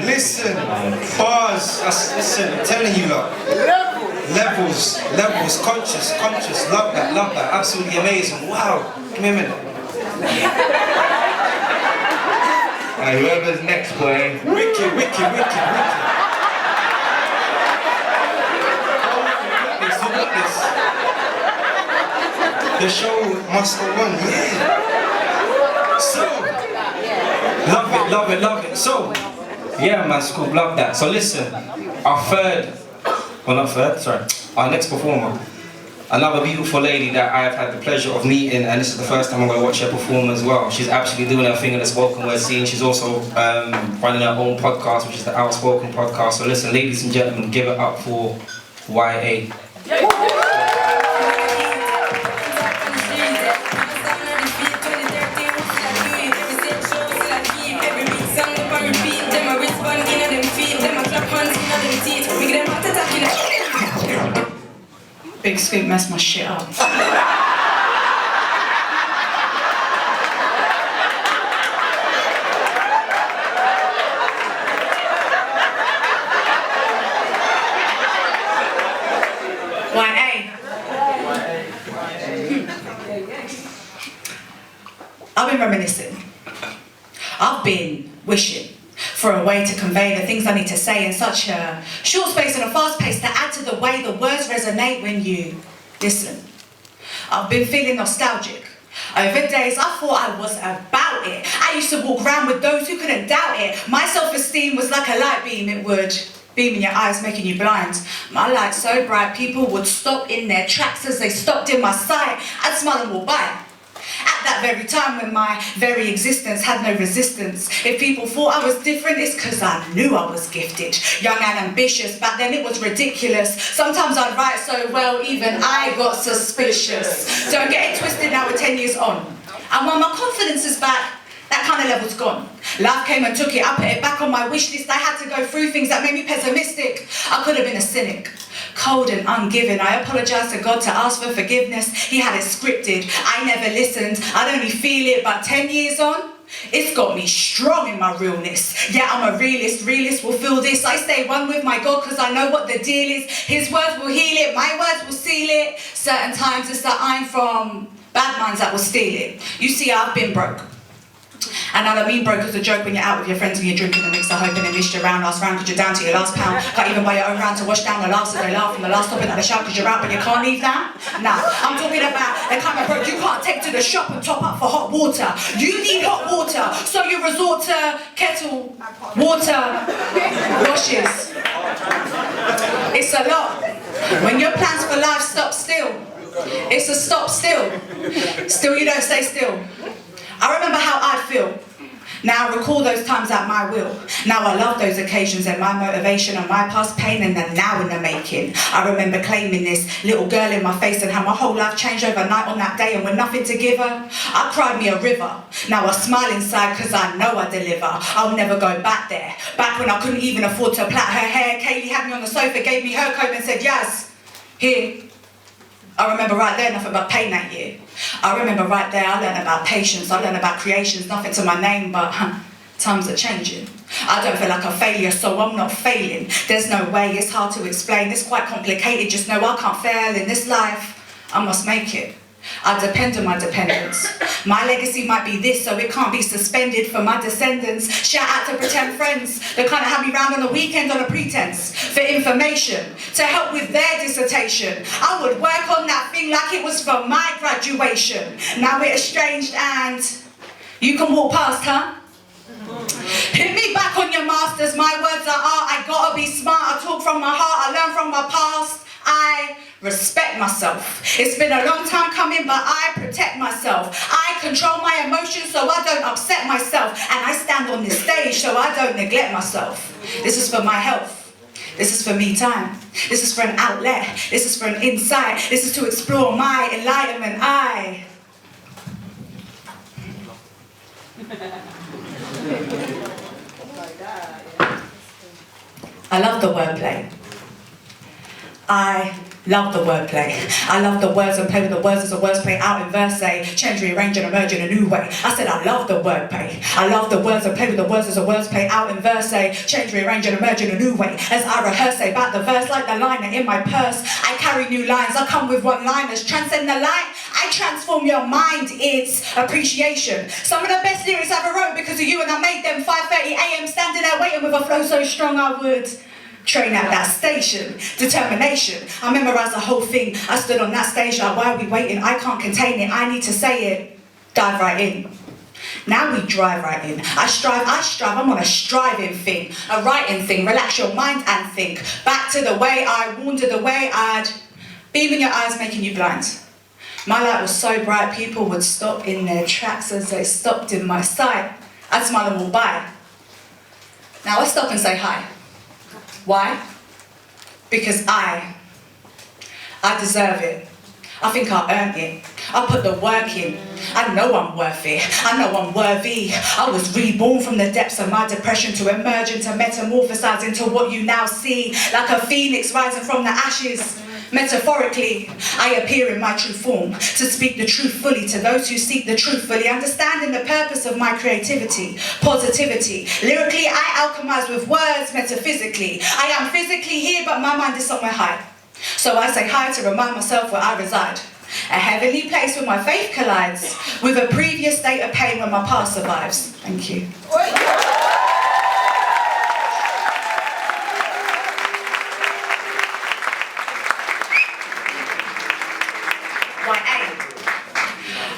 Listen, bars, listen, I'm telling you lot. Levels, conscious, love that, absolutely amazing. Wow, give me a minute. Alright, whoever's next, boy. Wicked. Look at this. The show must go on, yeah. So, love it. So, yeah, man, Scoop, love that. So listen, our third well not third, sorry, our next performer. Another beautiful lady that I have had the pleasure of meeting, and this is the first time I'm going to watch her perform as well. She's absolutely doing her thing in the spoken word scene. She's also running her own podcast, which is the Outspoken Podcast. So listen, ladies and gentlemen, give it up for YA. Big Scoop messed my shit up. I've been reminiscing. I've been wishing for a way to convey the things I need to say in such a short space and a fast pace to add to the way the words resonate when you listen. I've been feeling nostalgic. Over days I thought I was about it. I used to walk around with those who couldn't doubt it. My self-esteem was like a light beam. It would beam in your eyes, making you blind. My light so bright, people would stop in their tracks as they stopped in my sight. I'd smile and walk by. At that very time when my very existence had no resistance. If people thought I was different, it's because I knew I was gifted. Young and ambitious, back then it was ridiculous. Sometimes I'd write so well, even I got suspicious. Don't get it twisted, now we're 10 years on. And while my confidence is back, that kind of level's gone. Life came and took it, I put it back on my wish list. I had to go through things that made me pessimistic. I could have been a cynic. Cold and ungiving, I apologised to God to ask for forgiveness. He had it scripted, I never listened. I'd only feel it, but 10 years on, it's got me strong in my realness. Yeah, I'm a realist, realists will feel this. I stay one with my God because I know what the deal is. His words will heal it, my words will seal it. Certain times it's that I'm from bad minds that will steal it. You see, I've been broke. And I don't mean broke as a joke when you're out with your friends and you're drinking a mix of hope and they missed you around last round because you're down to your last pound. Can't even buy your own round to wash down the last as they laugh and the last topic at the shout because you're out but you can't leave that. Nah, I'm talking about the kind of broke you can't take to the shop and top up for hot water. You need hot water, so you resort to kettle water washes. It's a lot. When your plans for life stop still, it's a stop still. Still you don't stay still. I remember how I'd feel. Now I recall those times at my will. Now I love those occasions and my motivation and my past pain and the now in the making. I remember claiming this little girl in my face and how my whole life changed overnight on that day and with nothing to give her. I cried me a river. Now I smile inside because I know I deliver. I'll never go back there. Back when I couldn't even afford to plait her hair. Kaylee had me on the sofa, gave me her coat and said, Yaz, here. I remember right there nothing but pain that year. I remember right there I learned about patience, I learned about creations, nothing to my name but times are changing. I don't feel like a failure so I'm not failing. There's no way, it's hard to explain, it's quite complicated. Just know I can't fail in this life, I must make it. I depend on my dependents. My legacy might be this, so it can't be suspended for my descendants. Shout out to pretend friends that kind of have me round on the weekend on a pretense for information, to help with their dissertation. I would work on that thing like it was for my graduation. Now we're estranged and you can walk past, huh? Hit me back on your masters, my words are art. I gotta be smart, I talk from my heart, I learn from my past. I respect myself. It's been a long time coming, but I protect myself. I control my emotions so I don't upset myself. And I stand on this stage so I don't neglect myself. This is for my health. This is for me time. This is for an outlet. This is for an insight. This is to explore my enlightenment. I love the wordplay. I love the wordplay. I love the words and play with the words as the words play out in verse, change, rearrange and emerge in a new way. I said I love the wordplay. I love the words and play with the words as the words play out in verse, change, rearrange and emerge in a new way. As I rehearse about the verse like the liner in my purse, I carry new lines. I come with one-liners, transcend the light. I transform your mind, it's appreciation. Some of the best lyrics I ever wrote because of you, and I made them 5:30 a.m. standing there waiting with a flow so strong I would train at that station. Determination. I memorized the whole thing. I stood on that stage like, why are we waiting? I can't contain it. I need to say it. Dive right in. Now we drive right in. I strive, I'm on a striving thing, a writing thing. Relax your mind and think. Back to the way I wander, the way I'd beam in your eyes, making you blind. My light was so bright, people would stop in their tracks as they stopped in my sight. I'd smile and walk by. Now I stop and say hi. Why? Because I deserve it. I think I earned it. I put the work in. I know I'm worth it. I know I'm worthy. I was reborn from the depths of my depression to emerge and to metamorphosize into what you now see. Like a phoenix rising from the ashes. Metaphorically, I appear in my true form to speak the truth fully to those who seek the truth fully, understanding the purpose of my creativity, positivity. Lyrically, I alchemize with words metaphysically. I am physically here, but my mind is somewhere high. So I say hi to remind myself where I reside. A heavenly place where my faith collides with a previous state of pain when my past survives. Thank you.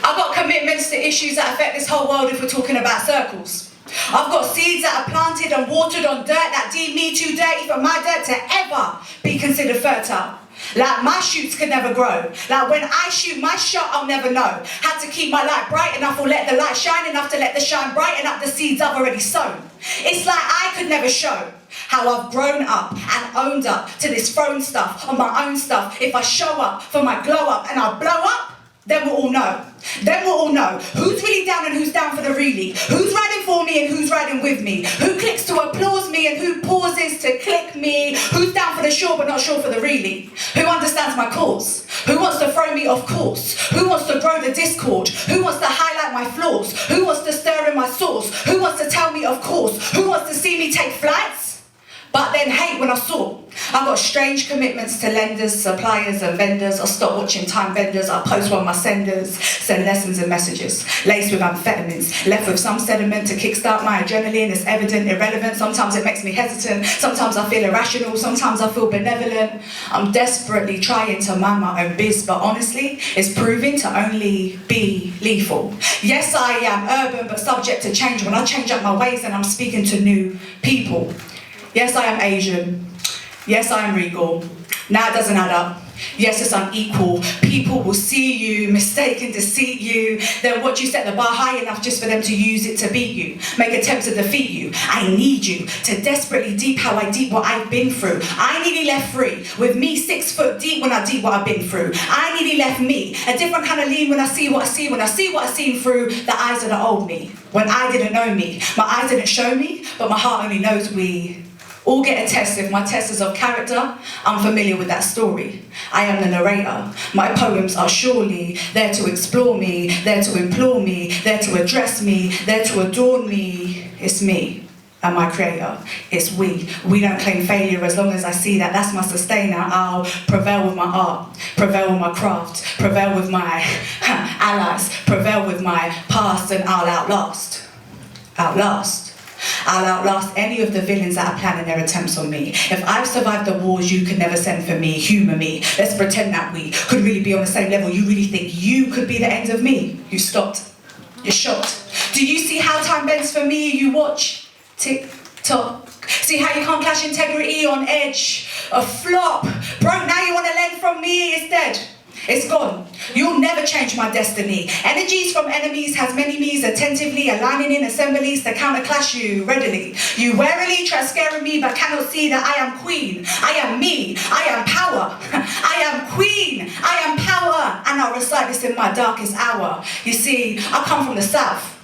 I've got commitments to issues that affect this whole world if we're talking about circles. I've got seeds that are planted and watered on dirt that deem me too dirty for my dirt to ever be considered fertile. Like my shoots could never grow. Like when I shoot my shot, I'll never know. Had to keep my light bright enough or let the light shine enough to let the shine brighten up the seeds I've already sown. It's like I could never show how I've grown up and owned up to this throne stuff on my own stuff. If I show up for my glow up and I blow up, then we'll all know. Then we'll all know who's really down and who's down for the really. Who's riding for me and who's riding with me. Who clicks to applause me and who pauses to click me. Who's down for the sure but not sure for the really. Who understands my cause. Who wants to throw me off course. Who wants to grow the discord. Who wants to highlight my flaws. Who wants to stir in my sauce. Who wants to tell me of course. Who wants to see me take flights but then hate when I saw. I've got strange commitments to lenders, suppliers and vendors. I stop watching time vendors. I post one my senders, send lessons and messages, laced with amphetamines, left with some sediment to kickstart my adrenaline. It's evident, irrelevant. Sometimes it makes me hesitant. Sometimes I feel irrational. Sometimes I feel benevolent. I'm desperately trying to mind my own biz, but honestly, it's proving to only be lethal. Yes, I am urban, but subject to change. When I change up my ways and I'm speaking to new people. Yes, I am Asian. Yes, I am regal. Now it doesn't add up. Yes, it's unequal. People will see you, mistaken, deceive you. They'll watch you set the bar high enough just for them to use it to beat you, make attempts to defeat you. I need you to desperately deep how I deep what I've been through. I nearly left free, with me 6 foot deep when I deep what I've been through. I nearly left me, a different kind of lean when I see what I see, when I see what I've seen through the eyes of the old me. When I didn't know me, my eyes didn't show me, but my heart only knows we. All get a test if my test is of character. I'm familiar with that story. I am the narrator. My poems are surely there to explore me, there to implore me, there to address me, there to adorn me. It's me and my creator. It's we. We don't claim failure as long as I see that that's my sustainer. I'll prevail with my art, prevail with my craft, prevail with my allies, prevail with my past, and I'll outlast. I'll outlast any of the villains that are planning their attempts on me. If I've survived the wars you could never send for me, humour me. Let's pretend that we could really be on the same level. You really think you could be the end of me? You stopped. You're shocked. Do you see how time bends for me? You watch. Tick tock. See how you can't clash integrity on edge. A flop. Broke, now you want to lend from me. It's dead. It's gone. You'll never change my destiny. Energies from enemies has many me's attentively aligning in assemblies to counterclash you readily. You warily try scaring me but cannot see that I am queen. I am me. I am power. I am queen. I am power. And I'll recite this in my darkest hour. You see, I come from the south.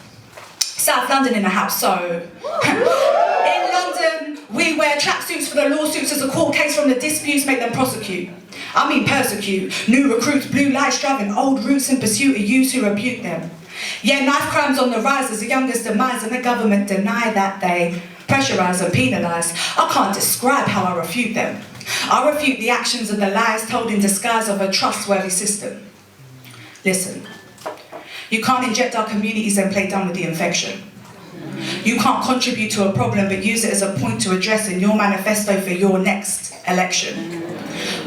South London in the house, so in London we wear tracksuits for the lawsuits as a court case from the disputes make them prosecute. I mean persecute. New recruits, blue lights driving old routes in pursuit of youths who rebuke them. Yeah, knife crimes on the rise as the youngest demise and the government deny that they pressurise and penalise. I can't describe how I refute them. I refute the actions and the lies told in disguise of a trustworthy system. Listen. You can't inject our communities and play dumb with the infection. You can't contribute to a problem but use it as a point to address in your manifesto for your next election.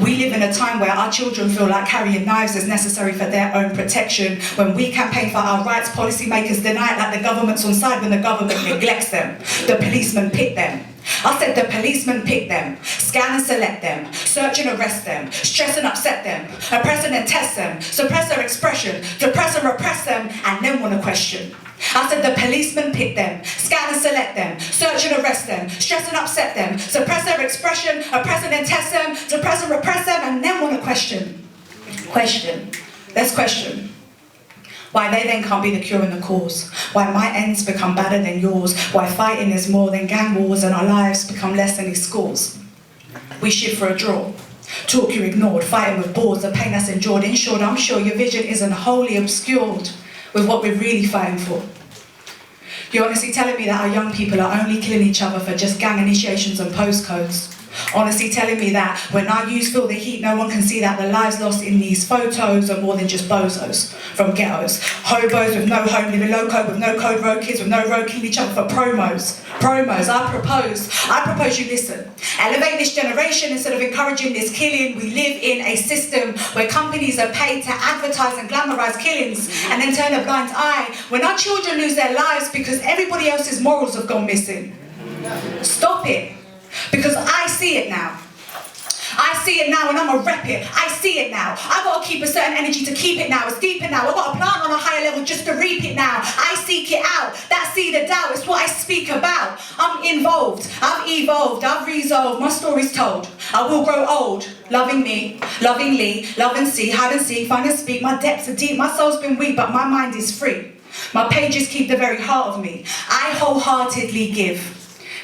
We live in a time where our children feel like carrying knives is necessary for their own protection. When we campaign for our rights, policymakers deny it like the government's on side when the government neglects them. The policemen pick them. I said the policemen pick them, scan and select them, search and arrest them, stress and upset them, oppress and then test them, suppress their expression, depress and repress them, and then want to question. I said the policemen pick them, scan and select them, search and arrest them, stress and upset them, suppress their expression, oppress and then test them, depress and repress them, and then want to question. Question. Let's question. Why they then can't be the cure and the cause. Why my ends become badder than yours. Why fighting is more than gang wars and our lives become less than these scores. We shit for a draw. Talk you ignored, fighting with boards, the pain that's endured. In short, I'm sure your vision isn't wholly obscured with what we're really fighting for. You're honestly telling me that our young people are only killing each other for just gang initiations and postcodes. Honestly telling me that when our youth feel the heat, no one can see that the lives lost in these photos are more than just bozos from ghettos. Hobos with no home, living loco with no code, road kids with no road, killing each other for promos. I propose you listen. Elevate this generation instead of encouraging this killing. We live in a system where companies are paid to advertise and glamorize killings and then turn a blind eye when our children lose their lives because everybody else's morals have gone missing. Stop it. Because I see it now. I see it now and I'ma rep it. I see it now. I gotta keep a certain energy to keep it now. It's deeper now. I gotta plant on a higher level just to reap it now. I seek it out. That seed of doubt is what I speak about. I'm involved. I've evolved. I've resolved. My story's told. I will grow old. Loving me, lovingly, love and see, hide and seek, find and speak. My depths are deep. My soul's been weak, but my mind is free. My pages keep the very heart of me. I wholeheartedly give.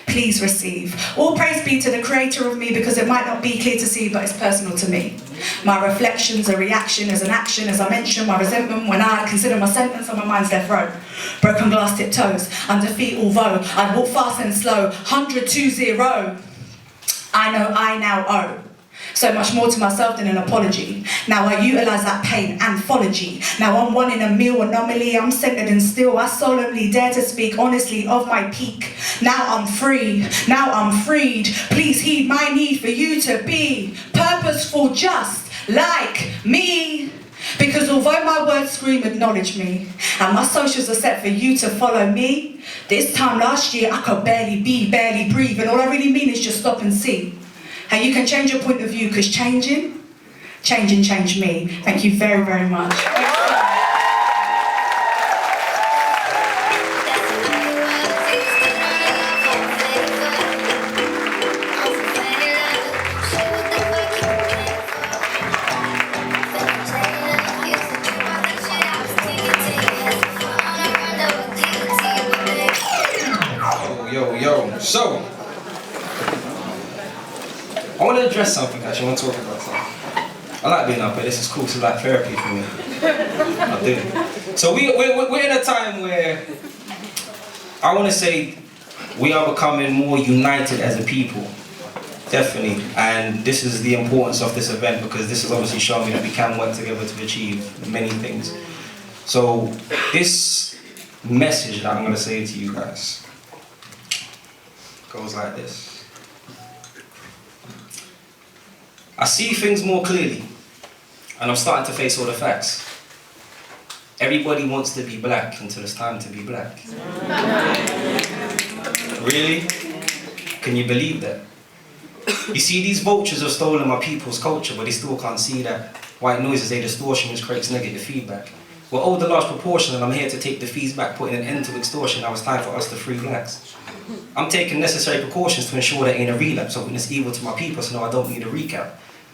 Please receive. All praise be to the creator of me because it might not be clear to see, but it's personal to me. My reflections, a reaction as an action, as I mentioned, my resentment when I consider my sentence on my mind's death row. Broken glass tiptoes, under feet although I'd walk fast and slow, 100-2-0. I know I now owe so much more to myself than an apology. Now I utilise that pain, anthology. Now I'm one in a meal anomaly. I'm centered and still. I solemnly dare to speak honestly of my peak. Now I'm free. Now I'm freed. Please heed my need for you to be purposeful, just like me. Because although my words scream acknowledge me, and my socials are set for you to follow me, this time last year I could barely breathe, and all I really mean is just stop and see how you can change your point of view, because changing changed me. Thank you very, very much. Yo. So, I want to address something actually, I want to talk about something. I like being up here, this is cool, it's like therapy for me. I do. So we're in a time where I want to say we are becoming more united as a people. Definitely. And this is the importance of this event because this has obviously shown me that we can work together to achieve many things. So this message that I'm going to say to you guys goes like this. I see things more clearly, and I'm starting to face all the facts. Everybody wants to be black until it's time to be black. Really? Can you believe that? You see, these vultures have stolen my people's culture, but they still can't see that white noise is a distortion which creates negative feedback. We're owed a large proportion, and I'm here to take the fees back, putting an end to extortion. Now it's time for us to free blacks. I'm taking necessary precautions to ensure there ain't a relapse, of witness evil to my people, so no, I don't need a recap.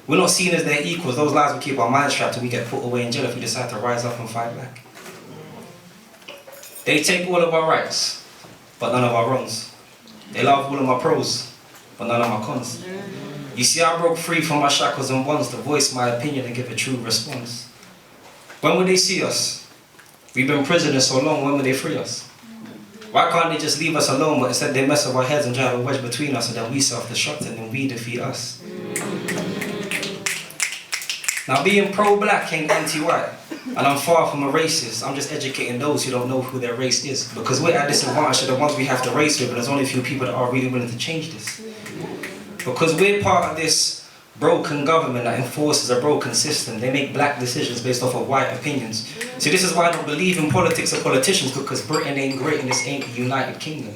We're not seen as their equals. Those lies will keep our minds trapped and we get put away in jail if we decide to rise up and fight back. They take all of our rights, but none of our wrongs. They love all of my pros, but none of my cons. You see, I broke free from my shackles and bonds to voice my opinion and give a true response. When will they see us? We've been prisoners so long, when will they free us? Why can't they just leave us alone, but instead they mess up our heads and drive a wedge between us, and then we self-destruct and then we defeat us? Now, being pro-black ain't anti-white, and I'm far from a racist. I'm just educating those who don't know who their race is, because we're at disadvantage to the ones we have to race with, and there's only a few people that are really willing to change this. Because we're part of this broken government that enforces a broken system. They make black decisions based off of white opinions. So this is why I don't believe in politics or politicians, because Britain ain't great and this ain't the United Kingdom.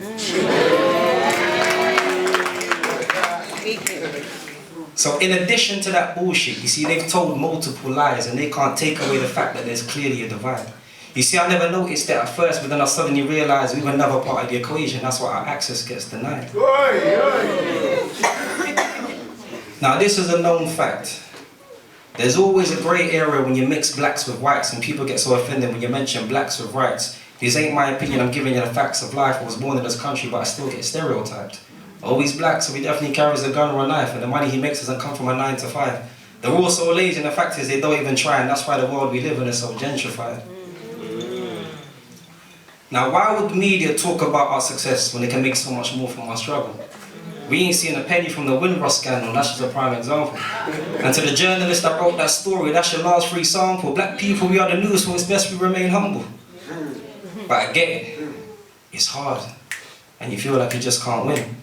So in addition to that bullshit, you see, they've told multiple lies and they can't take away the fact that there's clearly a divide. You see, I never noticed that at first, but then I suddenly realized we were never part of the equation. That's why our access gets denied. Now, this is a known fact. There's always a grey area when you mix blacks with whites, and people get so offended when you mention blacks with whites. This ain't my opinion, I'm giving you the facts of life. I was born in this country, but I still get stereotyped. Oh, he's black, so he definitely carries a gun or a knife, and the money he makes doesn't come from a 9 to 5. They're all so lazy, and the fact is they don't even try, and that's why the world we live in is so gentrified. Now, why would media talk about our success when they can make so much more from our struggle? We ain't seen a penny from the Windrush scandal, that's just a prime example. And to the journalist that wrote that story, that's your last free sample. Black people, we are the news, so it's best we remain humble. But I get it. It's hard. And you feel like you just can't win.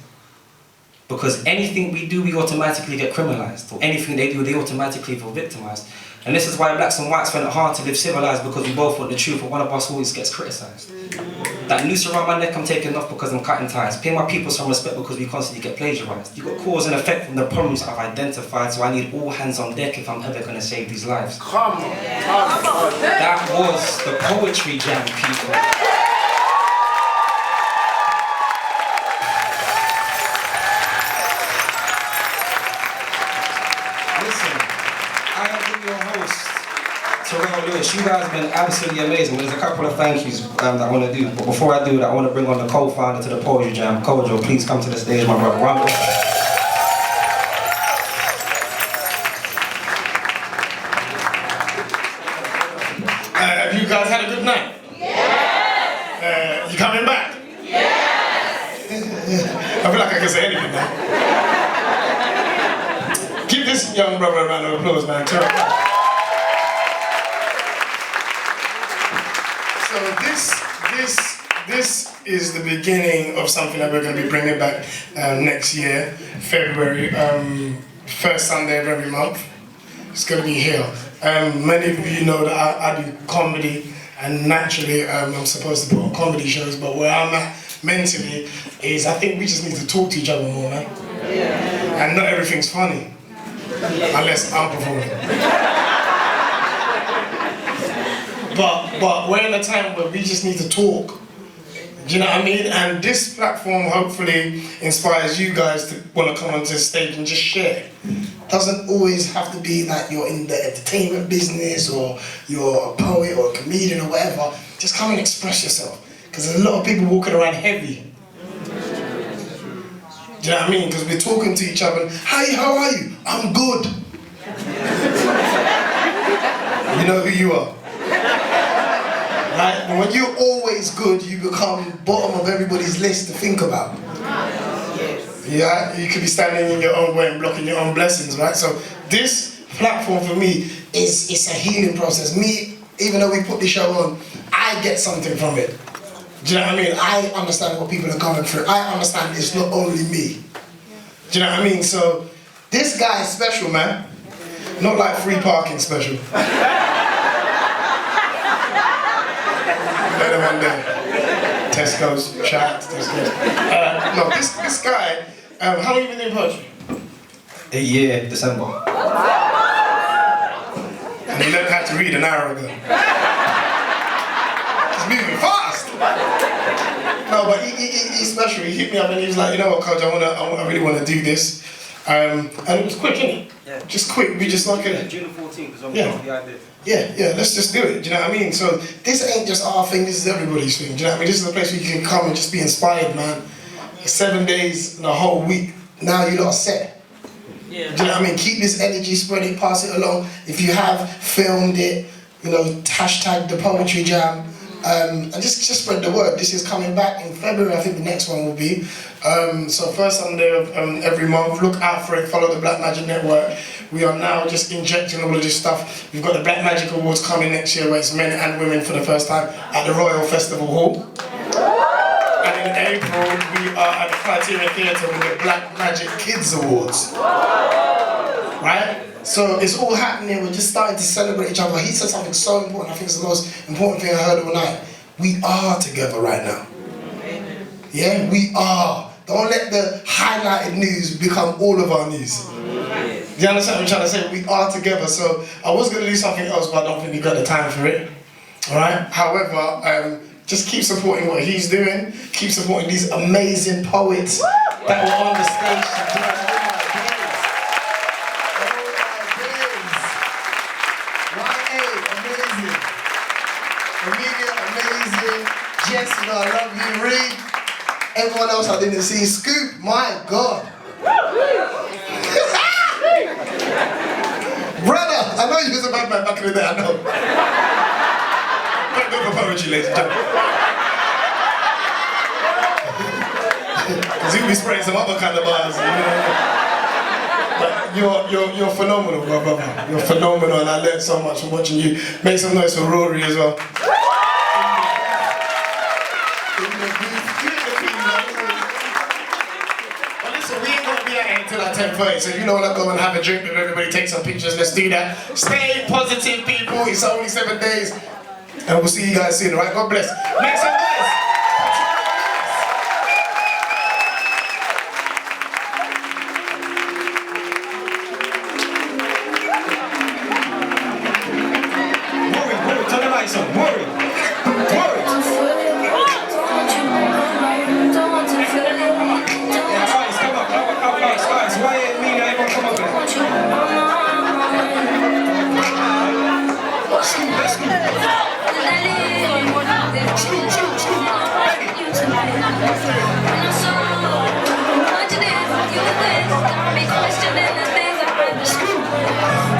Because anything we do, we automatically get criminalized. Or anything they do, they automatically feel victimized. And this is why blacks and whites find it hard to live civilized, because we both want the truth, but one of us always gets criticized. That noose around my neck I'm taking off because I'm cutting ties. Pay my people some respect because we constantly get plagiarized. You got cause and effect from the problems I've identified, so I need all hands on deck if I'm ever going to save these lives. Come on. That was the poetry jam, people. Terrell Lewis, you guys have been absolutely amazing. There's a couple of thank yous that I want to do. But before I do that, I want to bring on the co-founder to the Poetry Jam. Kojo, please come to the stage, my brother. Rumble. Have you guys had a good night? Yes! You coming back? Yes! I feel like I can say anything now. Give this young brother a round of applause, man. Terrell. So this is the beginning of something that we're going to be bringing back next year, February, first Sunday of every month. It's going to be here. Many of you know that I do comedy, and naturally I'm supposed to put on comedy shows, but where I'm at mentally is I think we just need to talk to each other more, man. Yeah. And not everything's funny, unless I'm performing. But we're in a time where we just need to talk. Do you know what I mean? And this platform hopefully inspires you guys to want to come onto the stage and just share. Doesn't always have to be that you're in the entertainment business or you're a poet or a comedian or whatever. Just come and express yourself. Because there's a lot of people walking around heavy. Do you know what I mean? Because we're talking to each other. Hi, how are you? I'm good. You know who you are. Right? When you're always good, you become bottom of everybody's list to think about. Yeah, you could be standing in your own way and blocking your own blessings, right? So this platform for me it's a healing process. Me, even though we put the show on, I get something from it. Do you know what I mean? I understand what people are going through. I understand it's not only me. Do you know what I mean? So this guy is special, man. Not like free parking special. Better one day. Tesco's, shout out to Tesco's. No, this guy, how long have you been doing poetry? A year, December. And he learned how to read an hour ago. He's moving fast. No, but he's special. He hit me up and he was like, you know what, Coach, I really want to do this. And it was quick, innit? Yeah. Just quick. We just like it. June 14th is when we got the idea. Yeah, let's just do it. Do you know what I mean? So this ain't just our thing, this is everybody's thing. Do you know what I mean? This is a place where you can come and just be inspired, man. 7 days and a whole week, now you lot are set. Yeah. Do you know what I mean? Keep this energy, spread it, pass it along. If you have filmed it, you know, hashtag the Poetry Jam. And just spread the word. This is coming back in February, I think the next one will be. So first Sunday of every month, look out for it, follow the Black Magic Network. We are now just injecting all of this stuff. We've got the Black Magic Awards coming next year, where it's men and women for the first time at the Royal Festival Hall. And in April, we are at the Criteria Theatre with the Black Magic Kids Awards. Right? So it's all happening. We're just starting to celebrate each other. He said something so important. I think it's the most important thing I heard all night. We are together right now. Yeah, we are. Don't let the highlighted news become all of our news. Do you understand what I'm trying to say? We are together. So I was going to do something else, but I don't think we got the time for it. All right. However, just keep supporting what he's doing. Keep supporting these amazing poets that were on the stage today. Amazing. Jess, you know I love you, Reed. Everyone else I didn't see. Scoop, my God. Brother, I know you was a bad man back in the day, I know. Don't go for poetry, ladies and gentlemen. Because you'll be spraying some other kind of bars, you know. But you're phenomenal, my brother. You're phenomenal, and I learned so much from watching you. Make some noise for Rory as well. Until like 10:30, so if you don't want to go and have a drink with everybody, take some pictures, let's do that. Stay positive, people. It's only 7 days, and we'll see you guys soon. Alright, God bless. Make some noise. Worry, turn the lights on. Worry. Guys, why ain't me not even come up here? Scoop.